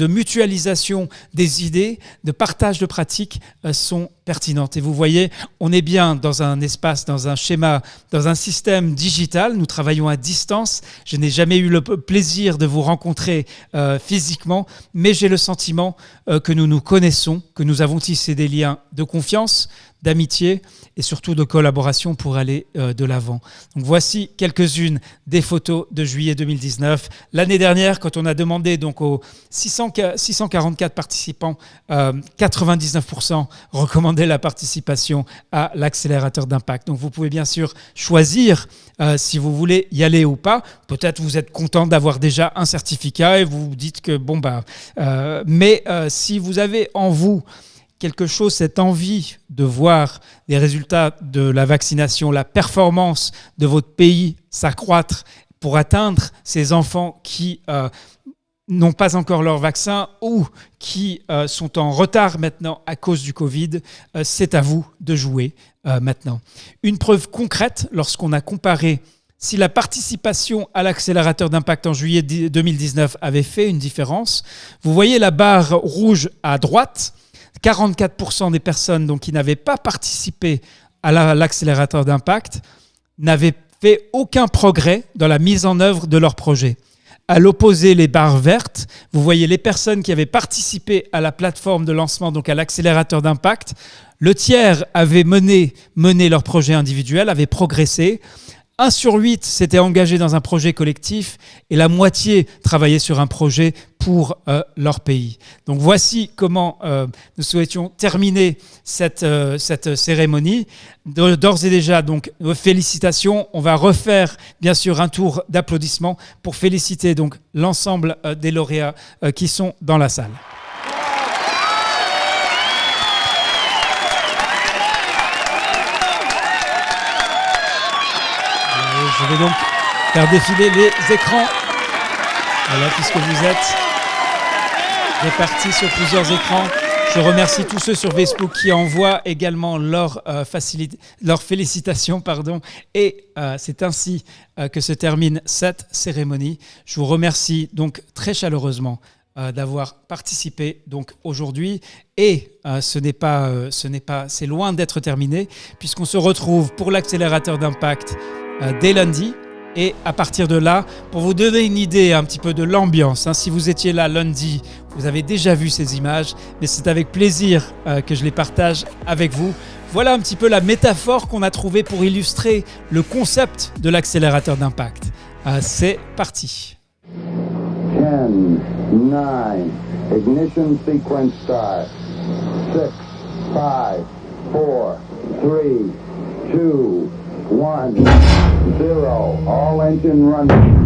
mutualisation des idées, de partage de pratiques sont pertinentes. Et vous voyez, on est bien dans un espace, dans un schéma, dans un système digital. Nous travaillons à distance. Je n'ai jamais eu le plaisir de vous rencontrer physiquement, mais j'ai le sentiment que nous nous connaissons, que nous avons tissé des liens de confiance, d'amitié et surtout de collaboration pour aller de l'avant. Donc voici quelques-unes des photos de juillet 2019. L'année dernière, quand on a demandé donc aux 644 participants, 99% recommandaient la participation à l'accélérateur d'impact. Donc vous pouvez bien sûr choisir si vous voulez y aller ou pas. Peut-être vous êtes content d'avoir déjà un certificat et vous vous dites que mais si vous avez en vous quelque chose, cette envie de voir les résultats de la vaccination, la performance de votre pays s'accroître pour atteindre ces enfants qui n'ont pas encore leur vaccin ou qui sont en retard maintenant à cause du Covid, c'est à vous de jouer maintenant. Une preuve concrète, lorsqu'on a comparé si la participation à l'accélérateur d'impact en juillet 2019 avait fait une différence, vous voyez la barre rouge à droite, 44% des personnes donc, qui n'avaient pas participé à l'accélérateur d'impact n'avaient fait aucun progrès dans la mise en œuvre de leur projet. À l'opposé, les barres vertes, vous voyez les personnes qui avaient participé à la plateforme de lancement, donc à l'accélérateur d'impact. Le tiers avait mené leur projet individuel, avait progressé. 1 sur 8 s'était engagé dans un projet collectif et la moitié travaillait sur un projet pour leur pays. Donc voici comment nous souhaitions terminer cette cérémonie. D'ores et déjà, donc, félicitations. On va refaire bien sûr un tour d'applaudissements pour féliciter donc l'ensemble des lauréats qui sont dans la salle. Je vais donc faire défiler les écrans. Voilà, puisque vous êtes répartis sur plusieurs écrans. Je remercie tous ceux sur Facebook qui envoient également leurs félicitations. Et c'est ainsi que se termine cette cérémonie. Je vous remercie donc très chaleureusement d'avoir participé donc aujourd'hui. Et c'est loin d'être terminé, puisqu'on se retrouve pour l'accélérateur d'impact dès lundi. Et à partir de là, pour vous donner une idée un petit peu de l'ambiance, si vous étiez là lundi, vous avez déjà vu ces images, mais c'est avec plaisir que je les partage avec vous. Voilà un petit peu la métaphore qu'on a trouvée pour illustrer le concept de l'accélérateur d'impact. C'est parti. 10, 9, ignition sequence start. 6, 5, 4, 3, 2, 1, 0. All engine running.